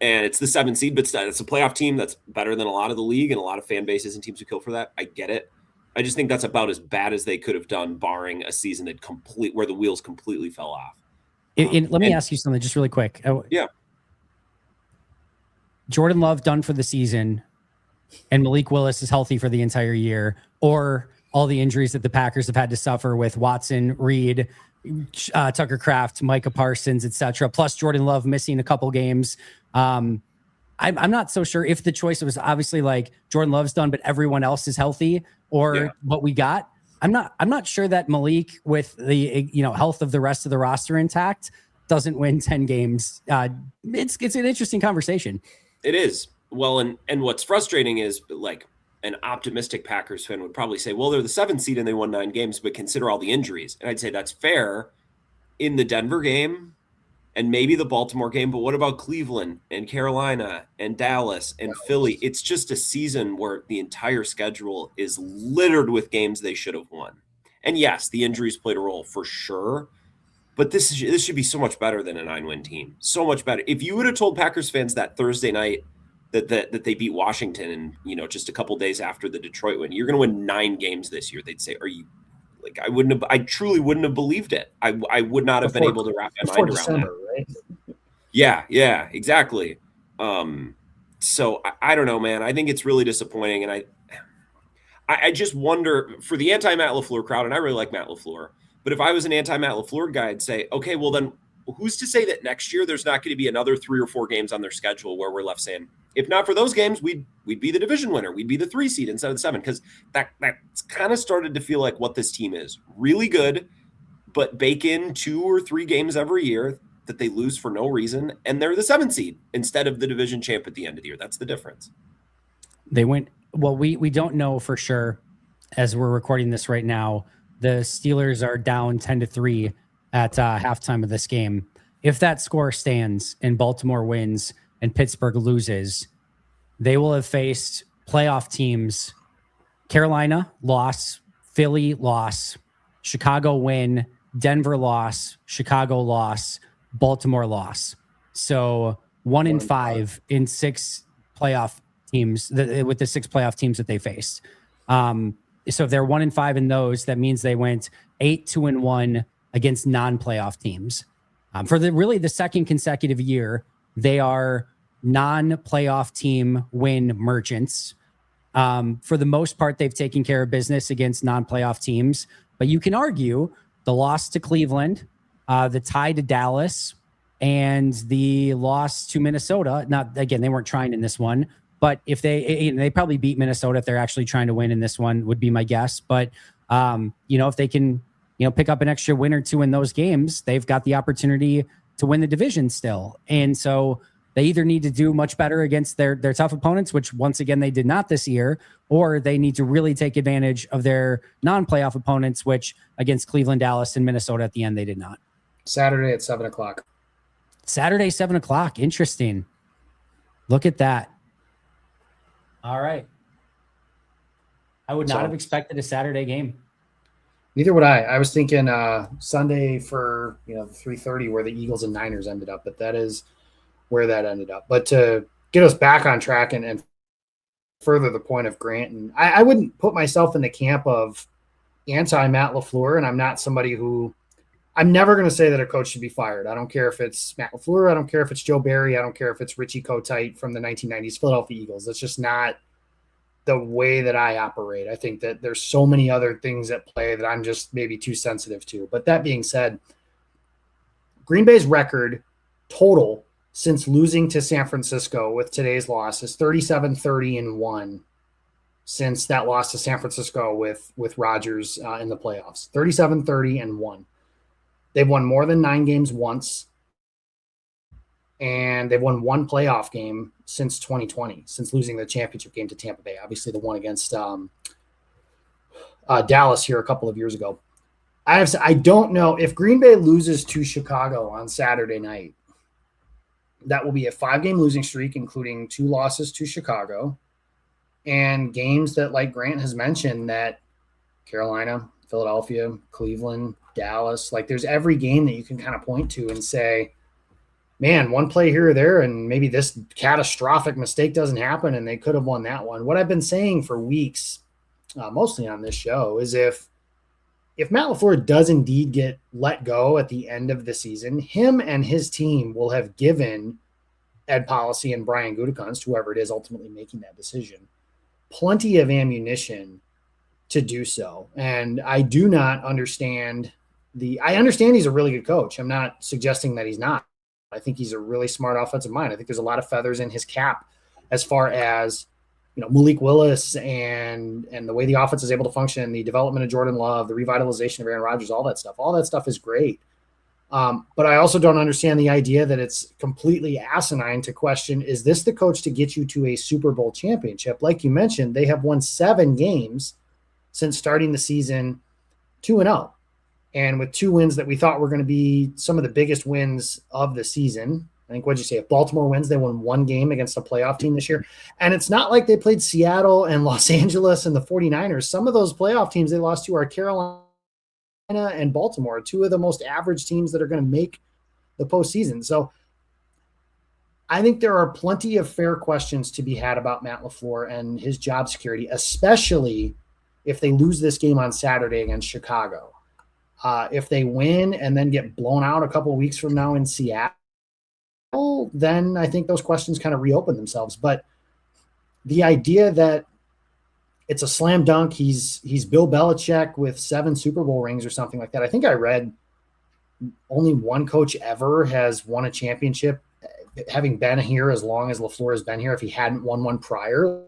Speaker 3: and it's the 7th seed, but it's a playoff team that's better than a lot of the league and a lot of fan bases and teams who kill for that. I get it. I just think that's about as bad as they could have done, barring a season where the wheels completely fell off.
Speaker 1: Let me ask you something just really quick.
Speaker 3: Yeah.
Speaker 1: Jordan Love done for the season and Malik Willis is healthy for the entire year, or all the injuries that the Packers have had to suffer with Watson, Reed, Tucker Kraft, Micah Parsons, etc. Plus Jordan Love missing a couple games. I'm not so sure if the choice was obviously like Jordan Love's done, but everyone else is healthy, or what we got. I'm not sure that Malik, with the health of the rest of the roster intact, doesn't win 10 games. It's an interesting conversation.
Speaker 3: It is. Well, and what's frustrating is like an optimistic Packers fan would probably say, well, they're the 7th seed and they won 9 games, but consider all the injuries. And I'd say that's fair in the Denver game and maybe the Baltimore game, but what about Cleveland and Carolina and Dallas and Philly? It's just a season where the entire schedule is littered with games they should have won. And yes, the injuries played a role for sure, but this should be so much better than a 9-win team. So much better. If you would have told Packers fans that Thursday night that they beat Washington and, just a couple days after the Detroit win, you're going to win 9 games this year, they'd say, are you like, I truly wouldn't have believed it. I would not have been able to wrap my mind around that. Right? Yeah, exactly. So I don't know, man. I think it's really disappointing. And I just wonder for the anti-Matt Lafleur crowd, and I really like Matt Lafleur, but if I was an anti-Matt Lafleur guy, I'd say, okay, well then who's to say that next year there's not going to be another 3 or 4 games on their schedule where we're left saying, if not for those games, we'd be the division winner. We'd be the 3 seed instead of the 7, because that's kind of started to feel like what this team is. Really good, but bake in 2 or 3 games every year that they lose for no reason, and they're the 7th seed instead of the division champ at the end of the year. That's the difference.
Speaker 1: They went well. We don't know for sure as we're recording this right now. The Steelers are down 10-3 at halftime of this game. If that score stands and Baltimore wins and Pittsburgh loses, they will have faced playoff teams: Carolina loss, Philly loss, Chicago win, Denver loss, Chicago loss, Baltimore loss. So 1-5 in 6 playoff teams with the 6 playoff teams that they faced. So if they're 1-5 in those, that means they went 8-2-1 against non-playoff teams. For the second consecutive year, they are non-playoff team win merchants. For the most part, they've taken care of business against non-playoff teams, but you can argue the loss to Cleveland, the tie to Dallas, and the loss to Minnesota. Not again, they weren't trying in this one, but if they probably beat Minnesota if they're actually trying to win in this one, would be my guess. But if they can, pick up an extra win or 2 in those games, they've got the opportunity to win the division still. And so they either need to do much better against their tough opponents, which once again they did not this year, or they need to really take advantage of their non-playoff opponents, which against Cleveland, Dallas, and Minnesota at the end they did not.
Speaker 2: Saturday at 7:00.
Speaker 1: Saturday, 7:00. Interesting. Look at that. All right. I would not have expected a Saturday game.
Speaker 2: Neither would I. I was thinking Sunday for 3:30 where the Eagles and Niners ended up, but that is where that ended up. But to get us back on track and further the point of Grant, and I wouldn't put myself in the camp of anti-Matt Lafleur, and I'm not somebody who I'm never going to say that a coach should be fired. I don't care if it's Matt Lafleur. I don't care if it's Joe Barry. I don't care if it's Richie Kotite from the 1990s Philadelphia Eagles. That's just not the way that I operate. I think that there's so many other things at play that I'm just maybe too sensitive to. But that being said, Green Bay's record total since losing to San Francisco with today's loss is 37-30-1 since that loss to San Francisco with Rodgers in the playoffs. 37-30-1. They've won more than 9 games once, and they've won 1 playoff game since 2020, since losing the championship game to Tampa Bay. Obviously, the one against Dallas here a couple of years ago. I don't know if Green Bay loses to Chicago on Saturday night. That will be a 5-game losing streak, including 2 losses to Chicago, and games that, like Grant has mentioned, that Carolina, Philadelphia, Cleveland, Dallas, like there's every game that you can kind of point to and say, man, one play here or there, and maybe this catastrophic mistake doesn't happen, and they could have won that one. What I've been saying for weeks, mostly on this show, is if Matt Lafleur does indeed get let go at the end of the season, him and his team will have given Ed Policy and Brian Gutekunst, whoever it is ultimately making that decision, plenty of ammunition to do so. And I do not understand I understand he's a really good coach. I'm not suggesting that he's not. I think he's a really smart offensive mind. I think there's a lot of feathers in his cap as far as, Malik Willis and the way the offense is able to function, the development of Jordan Love, the revitalization of Aaron Rodgers, all that stuff. All that stuff is great. But I also don't understand the idea that it's completely asinine to question, is this the coach to get you to a Super Bowl championship? Like you mentioned, they have won 7 games since starting the season 2-0. And with 2 wins that we thought were going to be some of the biggest wins of the season. I think, what'd you say? If Baltimore wins, they won 1 game against a playoff team this year. And it's not like they played Seattle and Los Angeles and the 49ers. Some of those playoff teams they lost to are Carolina and Baltimore, 2 of the most average teams that are going to make the postseason. So I think there are plenty of fair questions to be had about Matt Lafleur and his job security, especially if they lose this game on Saturday against Chicago. If they win and then get blown out a couple of weeks from now in Seattle, then I think those questions kind of reopen themselves. But the idea that it's a slam dunk, he's Bill Belichick with 7 Super Bowl rings or something like that. I think I read only 1 coach ever has won a championship, having been here as long as Lafleur has been here, if he hadn't won one prior.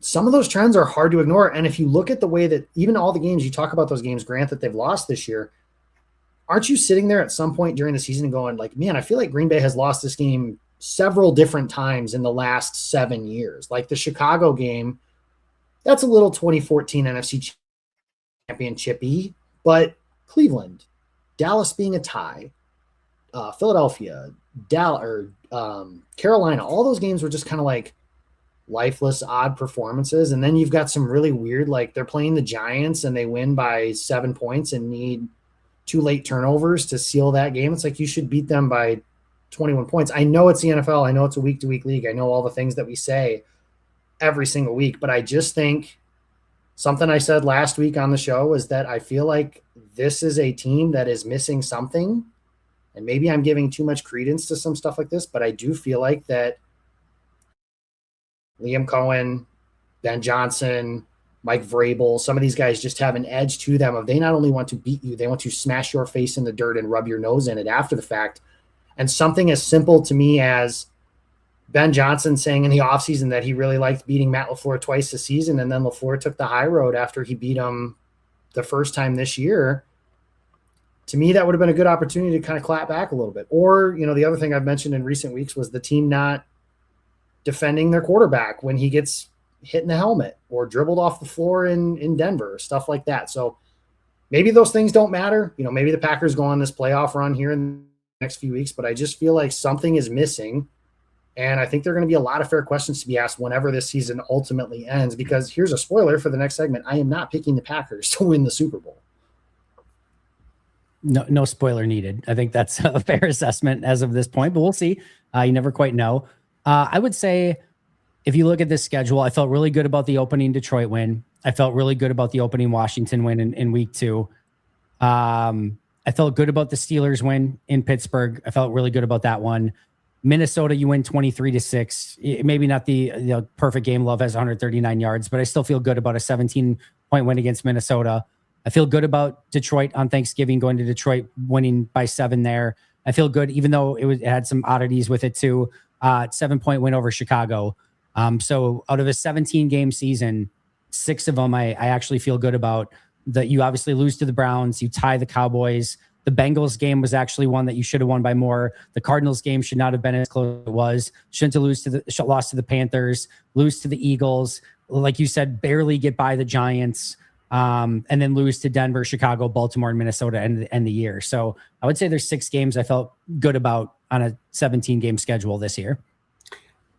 Speaker 2: Some of those trends are hard to ignore. And if you look at the way that even all the games, you talk about those games, Grant, that they've lost this year, aren't you sitting there at some point during the season and going like, man, I feel like Green Bay has lost this game several different times in the last 7 years. Like the Chicago game, that's a little 2014 NFC championship-y, but Cleveland, Dallas being a tie, Philadelphia, Carolina, all those games were just kind of like lifeless, odd performances. And then you've got some really weird, like they're playing the Giants and they win by 7 points and need 2 late turnovers to seal that game. It's like you should beat them by 21 points. I know it's the NFL. I know it's a week-to-week league. I know all the things that we say every single week, but I just think something I said last week on the show is that I feel like this is a team that is missing something. And maybe I'm giving too much credence to some stuff like this, but I do feel like that Liam Cohen, Ben Johnson, Mike Vrabel, some of these guys just have an edge to them of they not only want to beat you, they want to smash your face in the dirt and rub your nose in it after the fact. And something as simple to me as Ben Johnson saying in the offseason that he really liked beating Matt Lafleur twice this season, and then Lafleur took the high road after he beat him the first time this year. To me, that would have been a good opportunity to kind of clap back a little bit. Or, the other thing I've mentioned in recent weeks was the team not defending their quarterback when he gets hit in the helmet or dribbled off the floor in Denver, stuff like that. So maybe those things don't matter. Maybe the Packers go on this playoff run here in the next few weeks, but I just feel like something is missing. And I think there are going to be a lot of fair questions to be asked whenever this season ultimately ends, because here's a spoiler for the next segment. I am not picking the Packers to win the Super Bowl.
Speaker 1: No spoiler needed. I think that's a fair assessment as of this point, but we'll see. You never quite know. I would say if you look at this schedule, I felt really good about the opening Detroit win. I felt really good about the opening Washington win in week 2. I felt good about the Steelers win in Pittsburgh. I felt really good about that one. Minnesota, you win 23-6. Maybe not the perfect game. Love has 139 yards, but I still feel good about a 17-point win against Minnesota. I feel good about Detroit on Thanksgiving, going to Detroit, winning by 7 there. I feel good, even though it had some oddities with it too. 7-point win over Chicago. So out of a 17-game season, 6 of them I actually feel good about. You obviously lose to the Browns, you tie the Cowboys. The Bengals game was actually one that you should have won by more. The Cardinals game should not have been as close as it was. Shouldn't have lost to the Panthers, lose to the Eagles. Like you said, barely get by the Giants, and then lose to Denver, Chicago, Baltimore, and Minnesota end the year. So I would say there's 6 games I felt good about on a 17-game schedule this year.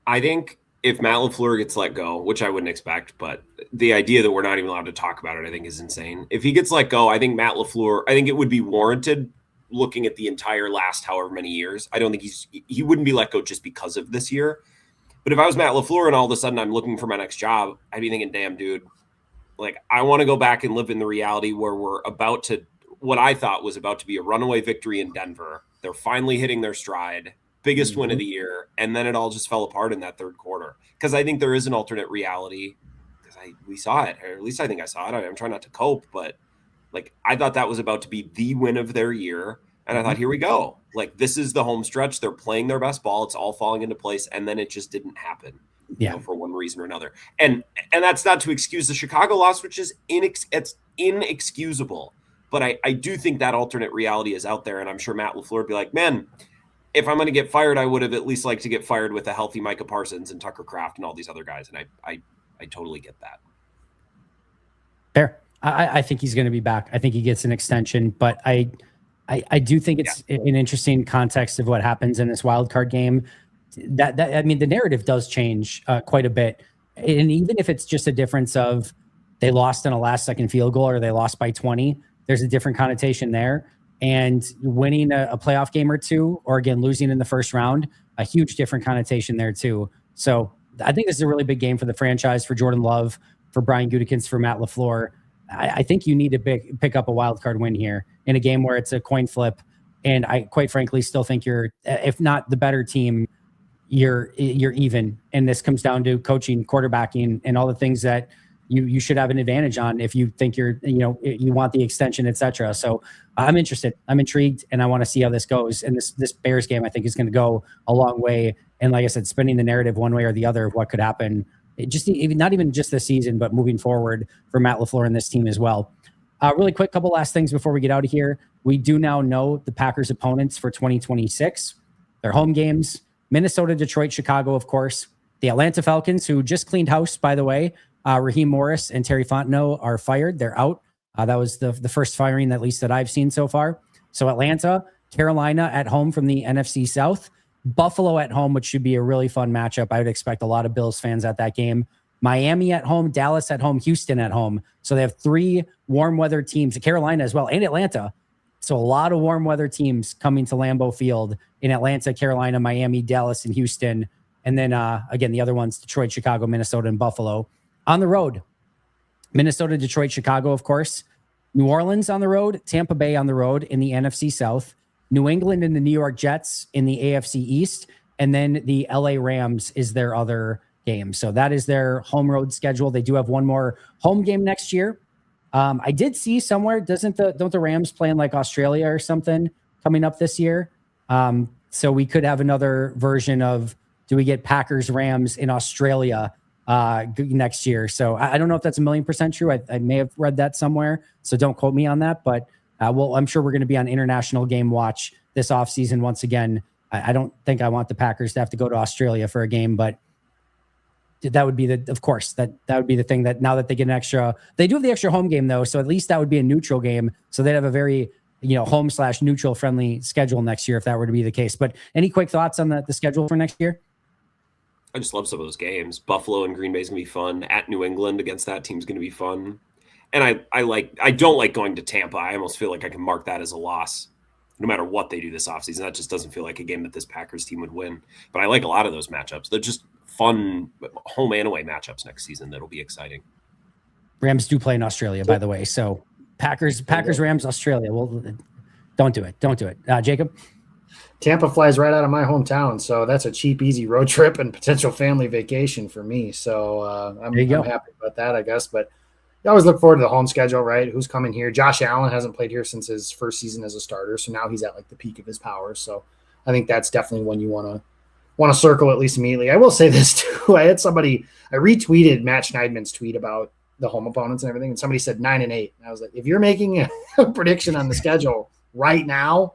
Speaker 3: I think if Matt Lafleur gets let go, which I wouldn't expect, but the idea that we're not even allowed to talk about it, I think is insane. If he gets let go, I think Matt Lafleur, I think it would be warranted looking at the entire last however many years. I don't think he wouldn't be let go just because of this year. But if I was Matt Lafleur and all of a sudden I'm looking for my next job, I'd be thinking, damn, dude, like I want to go back and live in the reality where we're about to, what I thought was about to be a runaway victory in Denver. They're finally hitting their stride. Biggest win of the year, and then it all just fell apart in that third quarter. Because I think there is an alternate reality. Because we saw it, or at least I think I saw it. I'm trying not to cope, but like I thought that was about to be the win of their year, and I thought, here we go. Like this is the home stretch. They're playing their best ball. It's all falling into place, and then it just didn't happen.
Speaker 1: Yeah,
Speaker 3: For one reason or another. And that's not to excuse the Chicago loss, which is it's inexcusable. But I do think that alternate reality is out there, and I'm sure Matt Lafleur would be like, man, if I'm going to get fired, I would have at least liked to get fired with a healthy Micah Parsons and Tucker Kraft and all these other guys. And I totally get that.
Speaker 1: Fair. I think he's going to be back. I think he gets an extension, but I do think it's an interesting context of what happens in this wild card game. That I mean, the narrative does change quite a bit. And even if it's just a difference of they lost in a last second field goal or they lost by 20, there's a different connotation there. And winning a playoff game or two, or again, losing in the first round, a huge different connotation there too. So I think this is a really big game for the franchise, for Jordan Love, for Brian Gutekunst, for Matt Lafleur. I think you need to pick up a wild card win here in a game where it's a coin flip. And I quite frankly still think you're, if not the better team, you're even. And this comes down to coaching, quarterbacking, and all the things that you should have an advantage on if you think you want the extension, etc. So I'm interested. I'm intrigued, and I want to see how this goes. And this Bears game, I think, is going to go a long way. And like I said, spinning the narrative one way or the other of what could happen, not even just this season, but moving forward for Matt Lafleur and this team as well. Really quick, couple last things before we get out of here. We do now know the Packers' opponents for 2026. Their home games: Minnesota, Detroit, Chicago, of course. The Atlanta Falcons, who just cleaned house, by the way. Raheem Morris and Terry Fontenot are fired. They're out. That was the first firing, at least that I've seen so far. So Atlanta, Carolina at home from the NFC South, Buffalo at home, which should be a really fun matchup. I would expect a lot of Bills fans at that game. Miami at home, Dallas at home, Houston at home. So they have 3 warm weather teams, Carolina as well, and Atlanta. So a lot of warm weather teams coming to Lambeau Field in Atlanta, Carolina, Miami, Dallas, and Houston. And then again, the other ones, Detroit, Chicago, Minnesota, and Buffalo. On the road, Minnesota, Detroit, Chicago, of course. New Orleans on the road, Tampa Bay on the road in the NFC South, New England and the New York Jets in the AFC East, and then the LA Rams is their other game. So that is their home road schedule. They do have one more home game next year. I did see somewhere, don't the Rams play in like Australia or something coming up this year? So we could have another version of, do we get Packers Rams in Australia next year? So I don't know if that's 1,000,000% true. I may have read that somewhere, so don't quote me on that. But I'm sure we're going to be on international game watch this offseason once again. I don't think I want the Packers to have to go to Australia for a game, but that would be of course, that would be the thing that now that they get they do have the extra home game though. So at least that would be a neutral game. So they'd have a very, home/neutral friendly schedule next year if that were to be the case. But any quick thoughts on the schedule for next year?
Speaker 3: I just love some of those games. Buffalo and Green Bay is going to be fun. At New England against that team's going to be fun. And I don't like going to Tampa. I almost feel like I can mark that as a loss no matter what they do this offseason. That just doesn't feel like a game that this Packers team would win. But I like a lot of those matchups. They're just fun home and away matchups next season. That'll be exciting.
Speaker 1: Rams do play in Australia, by the way. So Packers, Rams, Australia. Well, don't do it. Don't do it. Jacob?
Speaker 2: Tampa flies right out of my hometown, so that's a cheap, easy road trip and potential family vacation for me. So I'm happy about that, I guess. But you always look forward to the home schedule, right? Who's coming here? Josh Allen hasn't played here since his first season as a starter, so now he's at like the peak of his powers. So I think that's definitely one you want to circle at least immediately. I will say this too: I retweeted Matt Schneidman's tweet about the home opponents and everything. And somebody said 9-8. And I was like, if you're making a prediction on the schedule right now,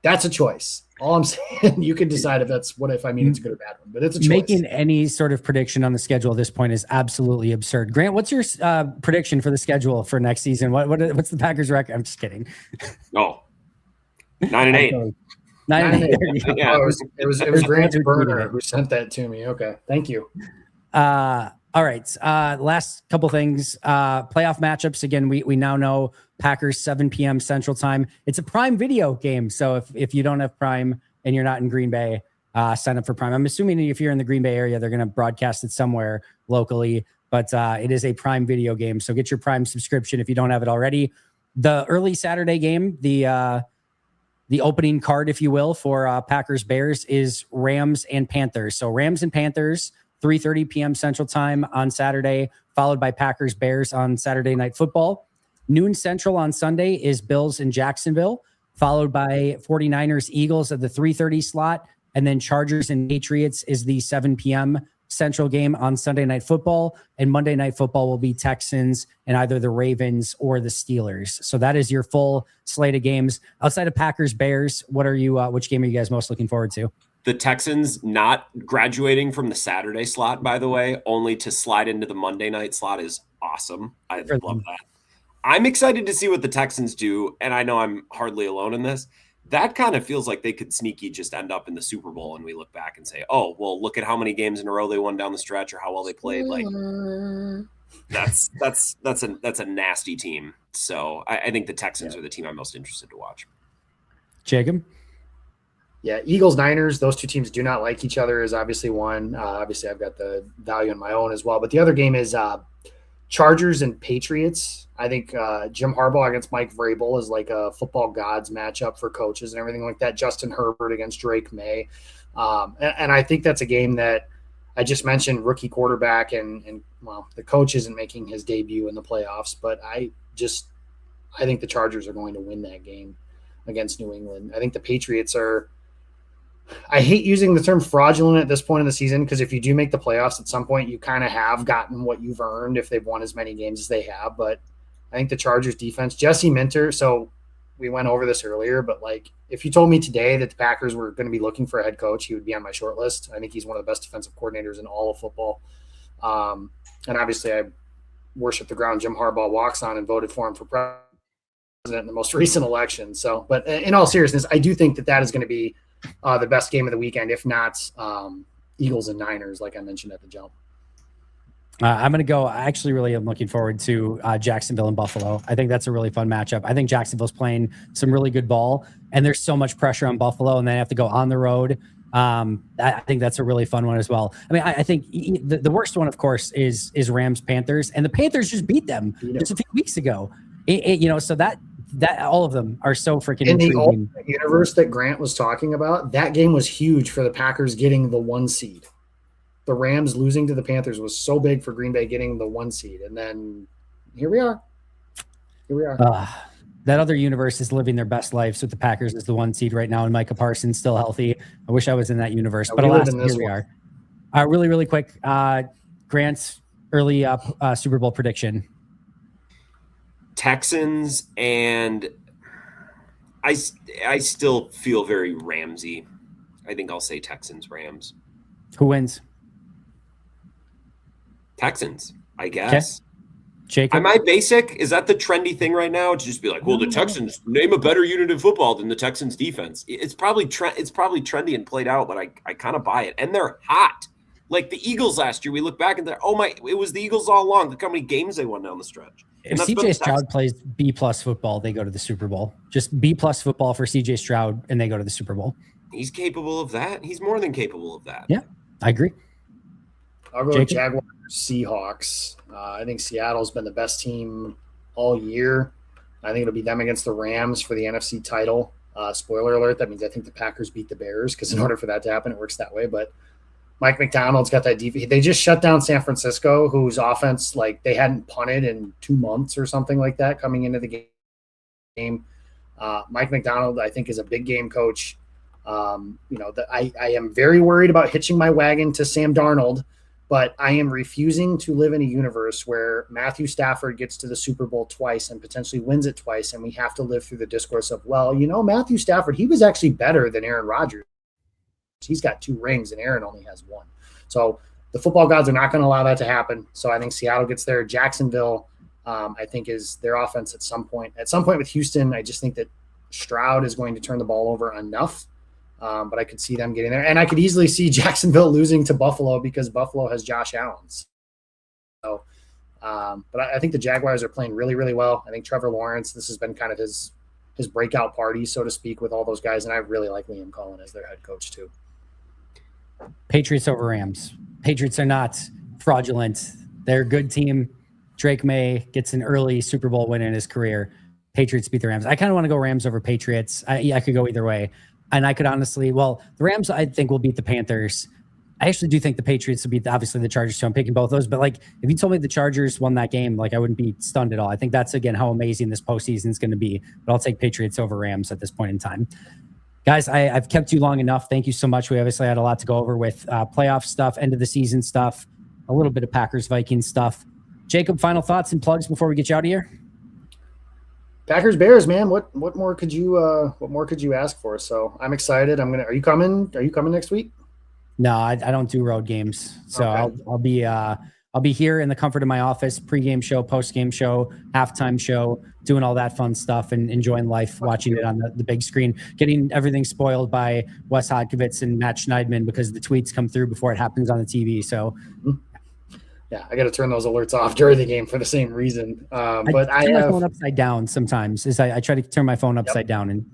Speaker 2: that's a choice. All I'm saying, you can decide if it's a good or bad one, but it's a choice.
Speaker 1: Making any sort of prediction on the schedule at this point is absolutely absurd. Grant, what's your prediction for the schedule for next season? What's the Packers record? I'm just kidding.
Speaker 3: Oh, 9-8.
Speaker 1: 9-8.
Speaker 2: Yeah, it was Grant Burner who sent that to me. Okay, thank you.
Speaker 1: All right. Last couple things. Playoff matchups. Again, we now know Packers 7 p.m. Central Time. It's a Prime Video game. So if you don't have Prime and you're not in Green Bay, sign up for Prime. I'm assuming if you're in the Green Bay area, they're going to broadcast it somewhere locally. But it is a Prime Video game. So get your Prime subscription if you don't have it already. The early Saturday game, the opening card, if you will, for Packers Bears is Rams and Panthers. So Rams and Panthers, 3:30 p.m. Central Time on Saturday, followed by Packers Bears on Saturday Night Football. Noon Central on Sunday is Bills in Jacksonville, followed by 49ers Eagles at the 3:30 slot, and then Chargers and Patriots is the 7 p.m. Central game on Sunday Night Football, and Monday Night Football will be Texans and either the Ravens or the Steelers. So that is your full slate of games. Outside of Packers Bears, which game are you guys most looking forward to?
Speaker 3: The Texans not graduating from the Saturday slot, by the way, only to slide into the Monday night slot is awesome. I love that. I'm excited to see what the Texans do, and I know I'm hardly alone in this. That kind of feels like they could sneaky just end up in the Super Bowl, and we look back and say, "Oh, well, look at how many games in a row they won down the stretch, or how well they played." Like that's a nasty team. So I think the Texans are the team I'm most interested to watch.
Speaker 1: Jacob?
Speaker 2: Yeah, Eagles, Niners, those two teams do not like each other is obviously one. Obviously, I've got the value in my own as well. But the other game is Chargers and Patriots. I think Jim Harbaugh against Mike Vrabel is like a football gods matchup for coaches and everything like that. Justin Herbert against Drake May. And I think that's a game that I just mentioned, rookie quarterback, and the coach isn't making his debut in the playoffs. But I think the Chargers are going to win that game against New England. I think the Patriots are – I hate using the term fraudulent at this point in the season because if you do make the playoffs at some point, you kind of have gotten what you've earned if they've won as many games as they have. But I think the Chargers defense, Jesse Minter, so we went over this earlier, but like if you told me today that the Packers were going to be looking for a head coach, he would be on my short list. I think he's one of the best defensive coordinators in all of football. And obviously I worship the ground Jim Harbaugh walks on and voted for him for president in the most recent election. So, but in all seriousness, I do think that is going to be the best game of the weekend, if not Eagles and Niners, like I mentioned at the jump.
Speaker 1: I'm going to go. I actually really am looking forward to Jacksonville and Buffalo. I think that's a really fun matchup. I think Jacksonville's playing some really good ball, and there's so much pressure on Buffalo, and they have to go on the road. I think that's a really fun one as well. I mean, I think the worst one, of course, is Rams Panthers, and the Panthers just beat them just a few weeks ago. So that all of them are so freaking
Speaker 2: in
Speaker 1: intriguing.
Speaker 2: The alternate universe that Grant was talking about, that game was huge for the Packers getting the 1 seed. The Rams losing to the Panthers was so big for Green Bay getting the 1 seed, and then here we are.
Speaker 1: That other universe is living their best lives with the Packers as the 1 seed right now, and Micah Parsons still healthy. I wish I was in that universe, but alas, here we are. Really, really quick, Grant's early Super Bowl prediction.
Speaker 3: Texans, and I still feel very Ramsey. I think I'll say Texans, Rams.
Speaker 1: Who wins?
Speaker 3: Texans, I guess.
Speaker 1: Okay. Jacob?
Speaker 3: Am I basic? Is that the trendy thing right now? To just be like, well, the Texans name a better unit of football than the Texans defense. It's probably trendy and played out, but I kind of buy it. And they're hot. Like the Eagles last year, we look back and they're, it was the Eagles all along. Look how many games they won down the stretch.
Speaker 1: If CJ Stroud plays B+ football, they go to the Super Bowl. Just B+ football for CJ Stroud, and they go to the Super Bowl.
Speaker 3: He's capable of that. He's more than capable of that.
Speaker 1: Yeah, I agree.
Speaker 2: I'll go with Jaguars, Seahawks. I think Seattle's been the best team all year. I think it'll be them against the Rams for the NFC title. Spoiler alert, that means I think the Packers beat the Bears because in order for that to happen, it works that way. But Mike McDonald's got that defense. They just shut down San Francisco, whose offense, like they hadn't punted in 2 months or something like that coming into the game. Mike McDonald, I think, is a big game coach. I am very worried about hitching my wagon to Sam Darnold, But I am refusing to live in a universe where Matthew Stafford gets to the Super Bowl twice and potentially wins it twice, and we have to live through the discourse of, well, Matthew Stafford, he was actually better than Aaron Rodgers. He's got 2 rings and Aaron only has 1. So the football gods are not going to allow that to happen. So I think Seattle gets there. Jacksonville, I think, is their offense at some point. At some point with Houston, I just think that Stroud is going to turn the ball over enough. But I could see them getting there. And I could easily see Jacksonville losing to Buffalo because Buffalo has Josh Allen. So, but I think the Jaguars are playing really, really well. I think Trevor Lawrence, this has been kind of his breakout party, so to speak, with all those guys. And I really like Liam Cohen as their head coach too.
Speaker 1: Patriots over Rams. Patriots are not fraudulent. They're a good team. Drake May gets an early Super Bowl win in his career. Patriots beat the Rams. I kind of want to go Rams over Patriots. I could go either way. And I could honestly, the Rams, I think, will beat the Panthers. I actually do think the Patriots will beat, obviously, the Chargers, so I'm picking both those. But, if you told me the Chargers won that game, I wouldn't be stunned at all. I think that's, again, how amazing this postseason is going to be. But I'll take Patriots over Rams at this point in time. Guys, I've kept you long enough. Thank you so much. We obviously had a lot to go over with playoff stuff, end of the season stuff, a little bit of Packers-Vikings stuff. Jacob, final thoughts and plugs before we get you out of here?
Speaker 2: Packers Bears, man. What more could you ask for? So I'm excited. Are you coming next week?
Speaker 1: No, I don't do road games. So okay. I'll be here in the comfort of my office, pregame show, postgame show, halftime show, doing all that fun stuff and enjoying life, watching it on the big screen, getting everything spoiled by Wes Hodkiewicz and Matt Schneidman because the tweets come through before it happens on the TV. So
Speaker 2: yeah, I got to turn those alerts off during the game for the same reason. But I
Speaker 1: turn
Speaker 2: have
Speaker 1: my phone upside down sometimes. I try to turn my phone upside down and.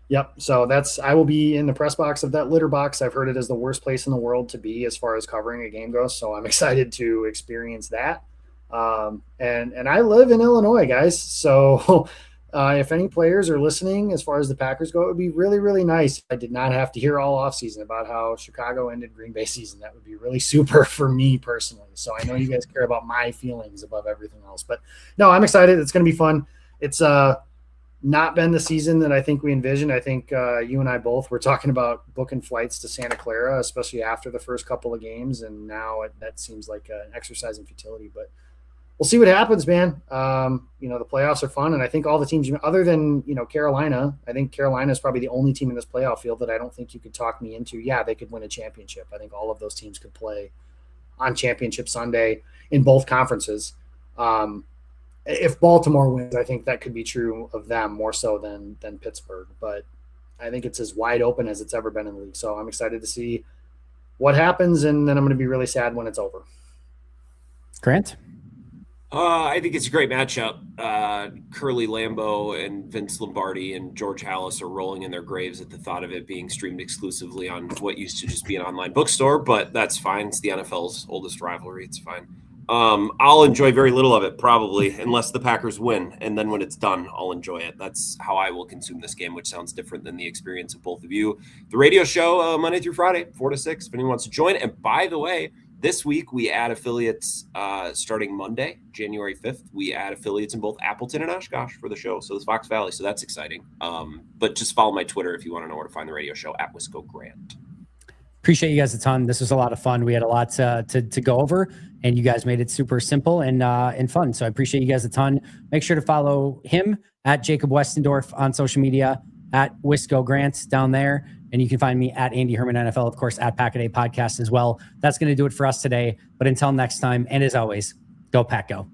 Speaker 2: Yep. So I will be in the press box of that litter box. I've heard it is the worst place in the world to be as far as covering a game goes. So I'm excited to experience that. And I live in Illinois, guys. So if any players are listening, as far as the Packers go, it would be really, really nice. I did not have to hear all offseason about how Chicago ended Green Bay season. That would be really super for me personally. So I know you guys care about my feelings above everything else, but no, I'm excited. It's going to be fun. It's not been the season that I think we envisioned. I think you and I both were talking about booking flights to Santa Clara, especially after the first couple of games. And now that seems like an exercise in futility, but we'll see what happens, man. The playoffs are fun. And I think all the teams, other than, Carolina, I think Carolina is probably the only team in this playoff field that I don't think you could talk me into. Yeah, they could win a championship. I think all of those teams could play on championship Sunday in both conferences. If Baltimore wins, I think that could be true of them more so than Pittsburgh. But I think it's as wide open as it's ever been in the league. So I'm excited to see what happens, and then I'm going to be really sad when it's over.
Speaker 1: Grant?
Speaker 3: I think it's a great matchup. Curly Lambeau and Vince Lombardi and George Halas are rolling in their graves at the thought of it being streamed exclusively on what used to just be an online bookstore, but that's fine. It's the NFL's oldest rivalry. It's fine. I'll enjoy very little of it, probably, unless the Packers win. And then when it's done, I'll enjoy it. That's how I will consume this game, which sounds different than the experience of both of you. The radio show, Monday through Friday, 4 to 6, if anyone wants to join. And by the way, this week we add affiliates starting Monday, January 5th. We add affiliates in both Appleton and Oshkosh for the show. So it's Fox Valley. So that's exciting. But just follow my Twitter if you want to know where to find the radio show, @Wisco Grant.
Speaker 1: Appreciate you guys a ton. This was a lot of fun. We had a lot to go over, and you guys made it super simple and fun. So I appreciate you guys a ton. Make sure to follow him @Jacob Westendorf on social media, @Wisco Grant down there. And you can find me @Andy Herman NFL, of course, @Pack-A-Day Podcast as well. That's going to do it for us today. But until next time, and as always, go Pack Go.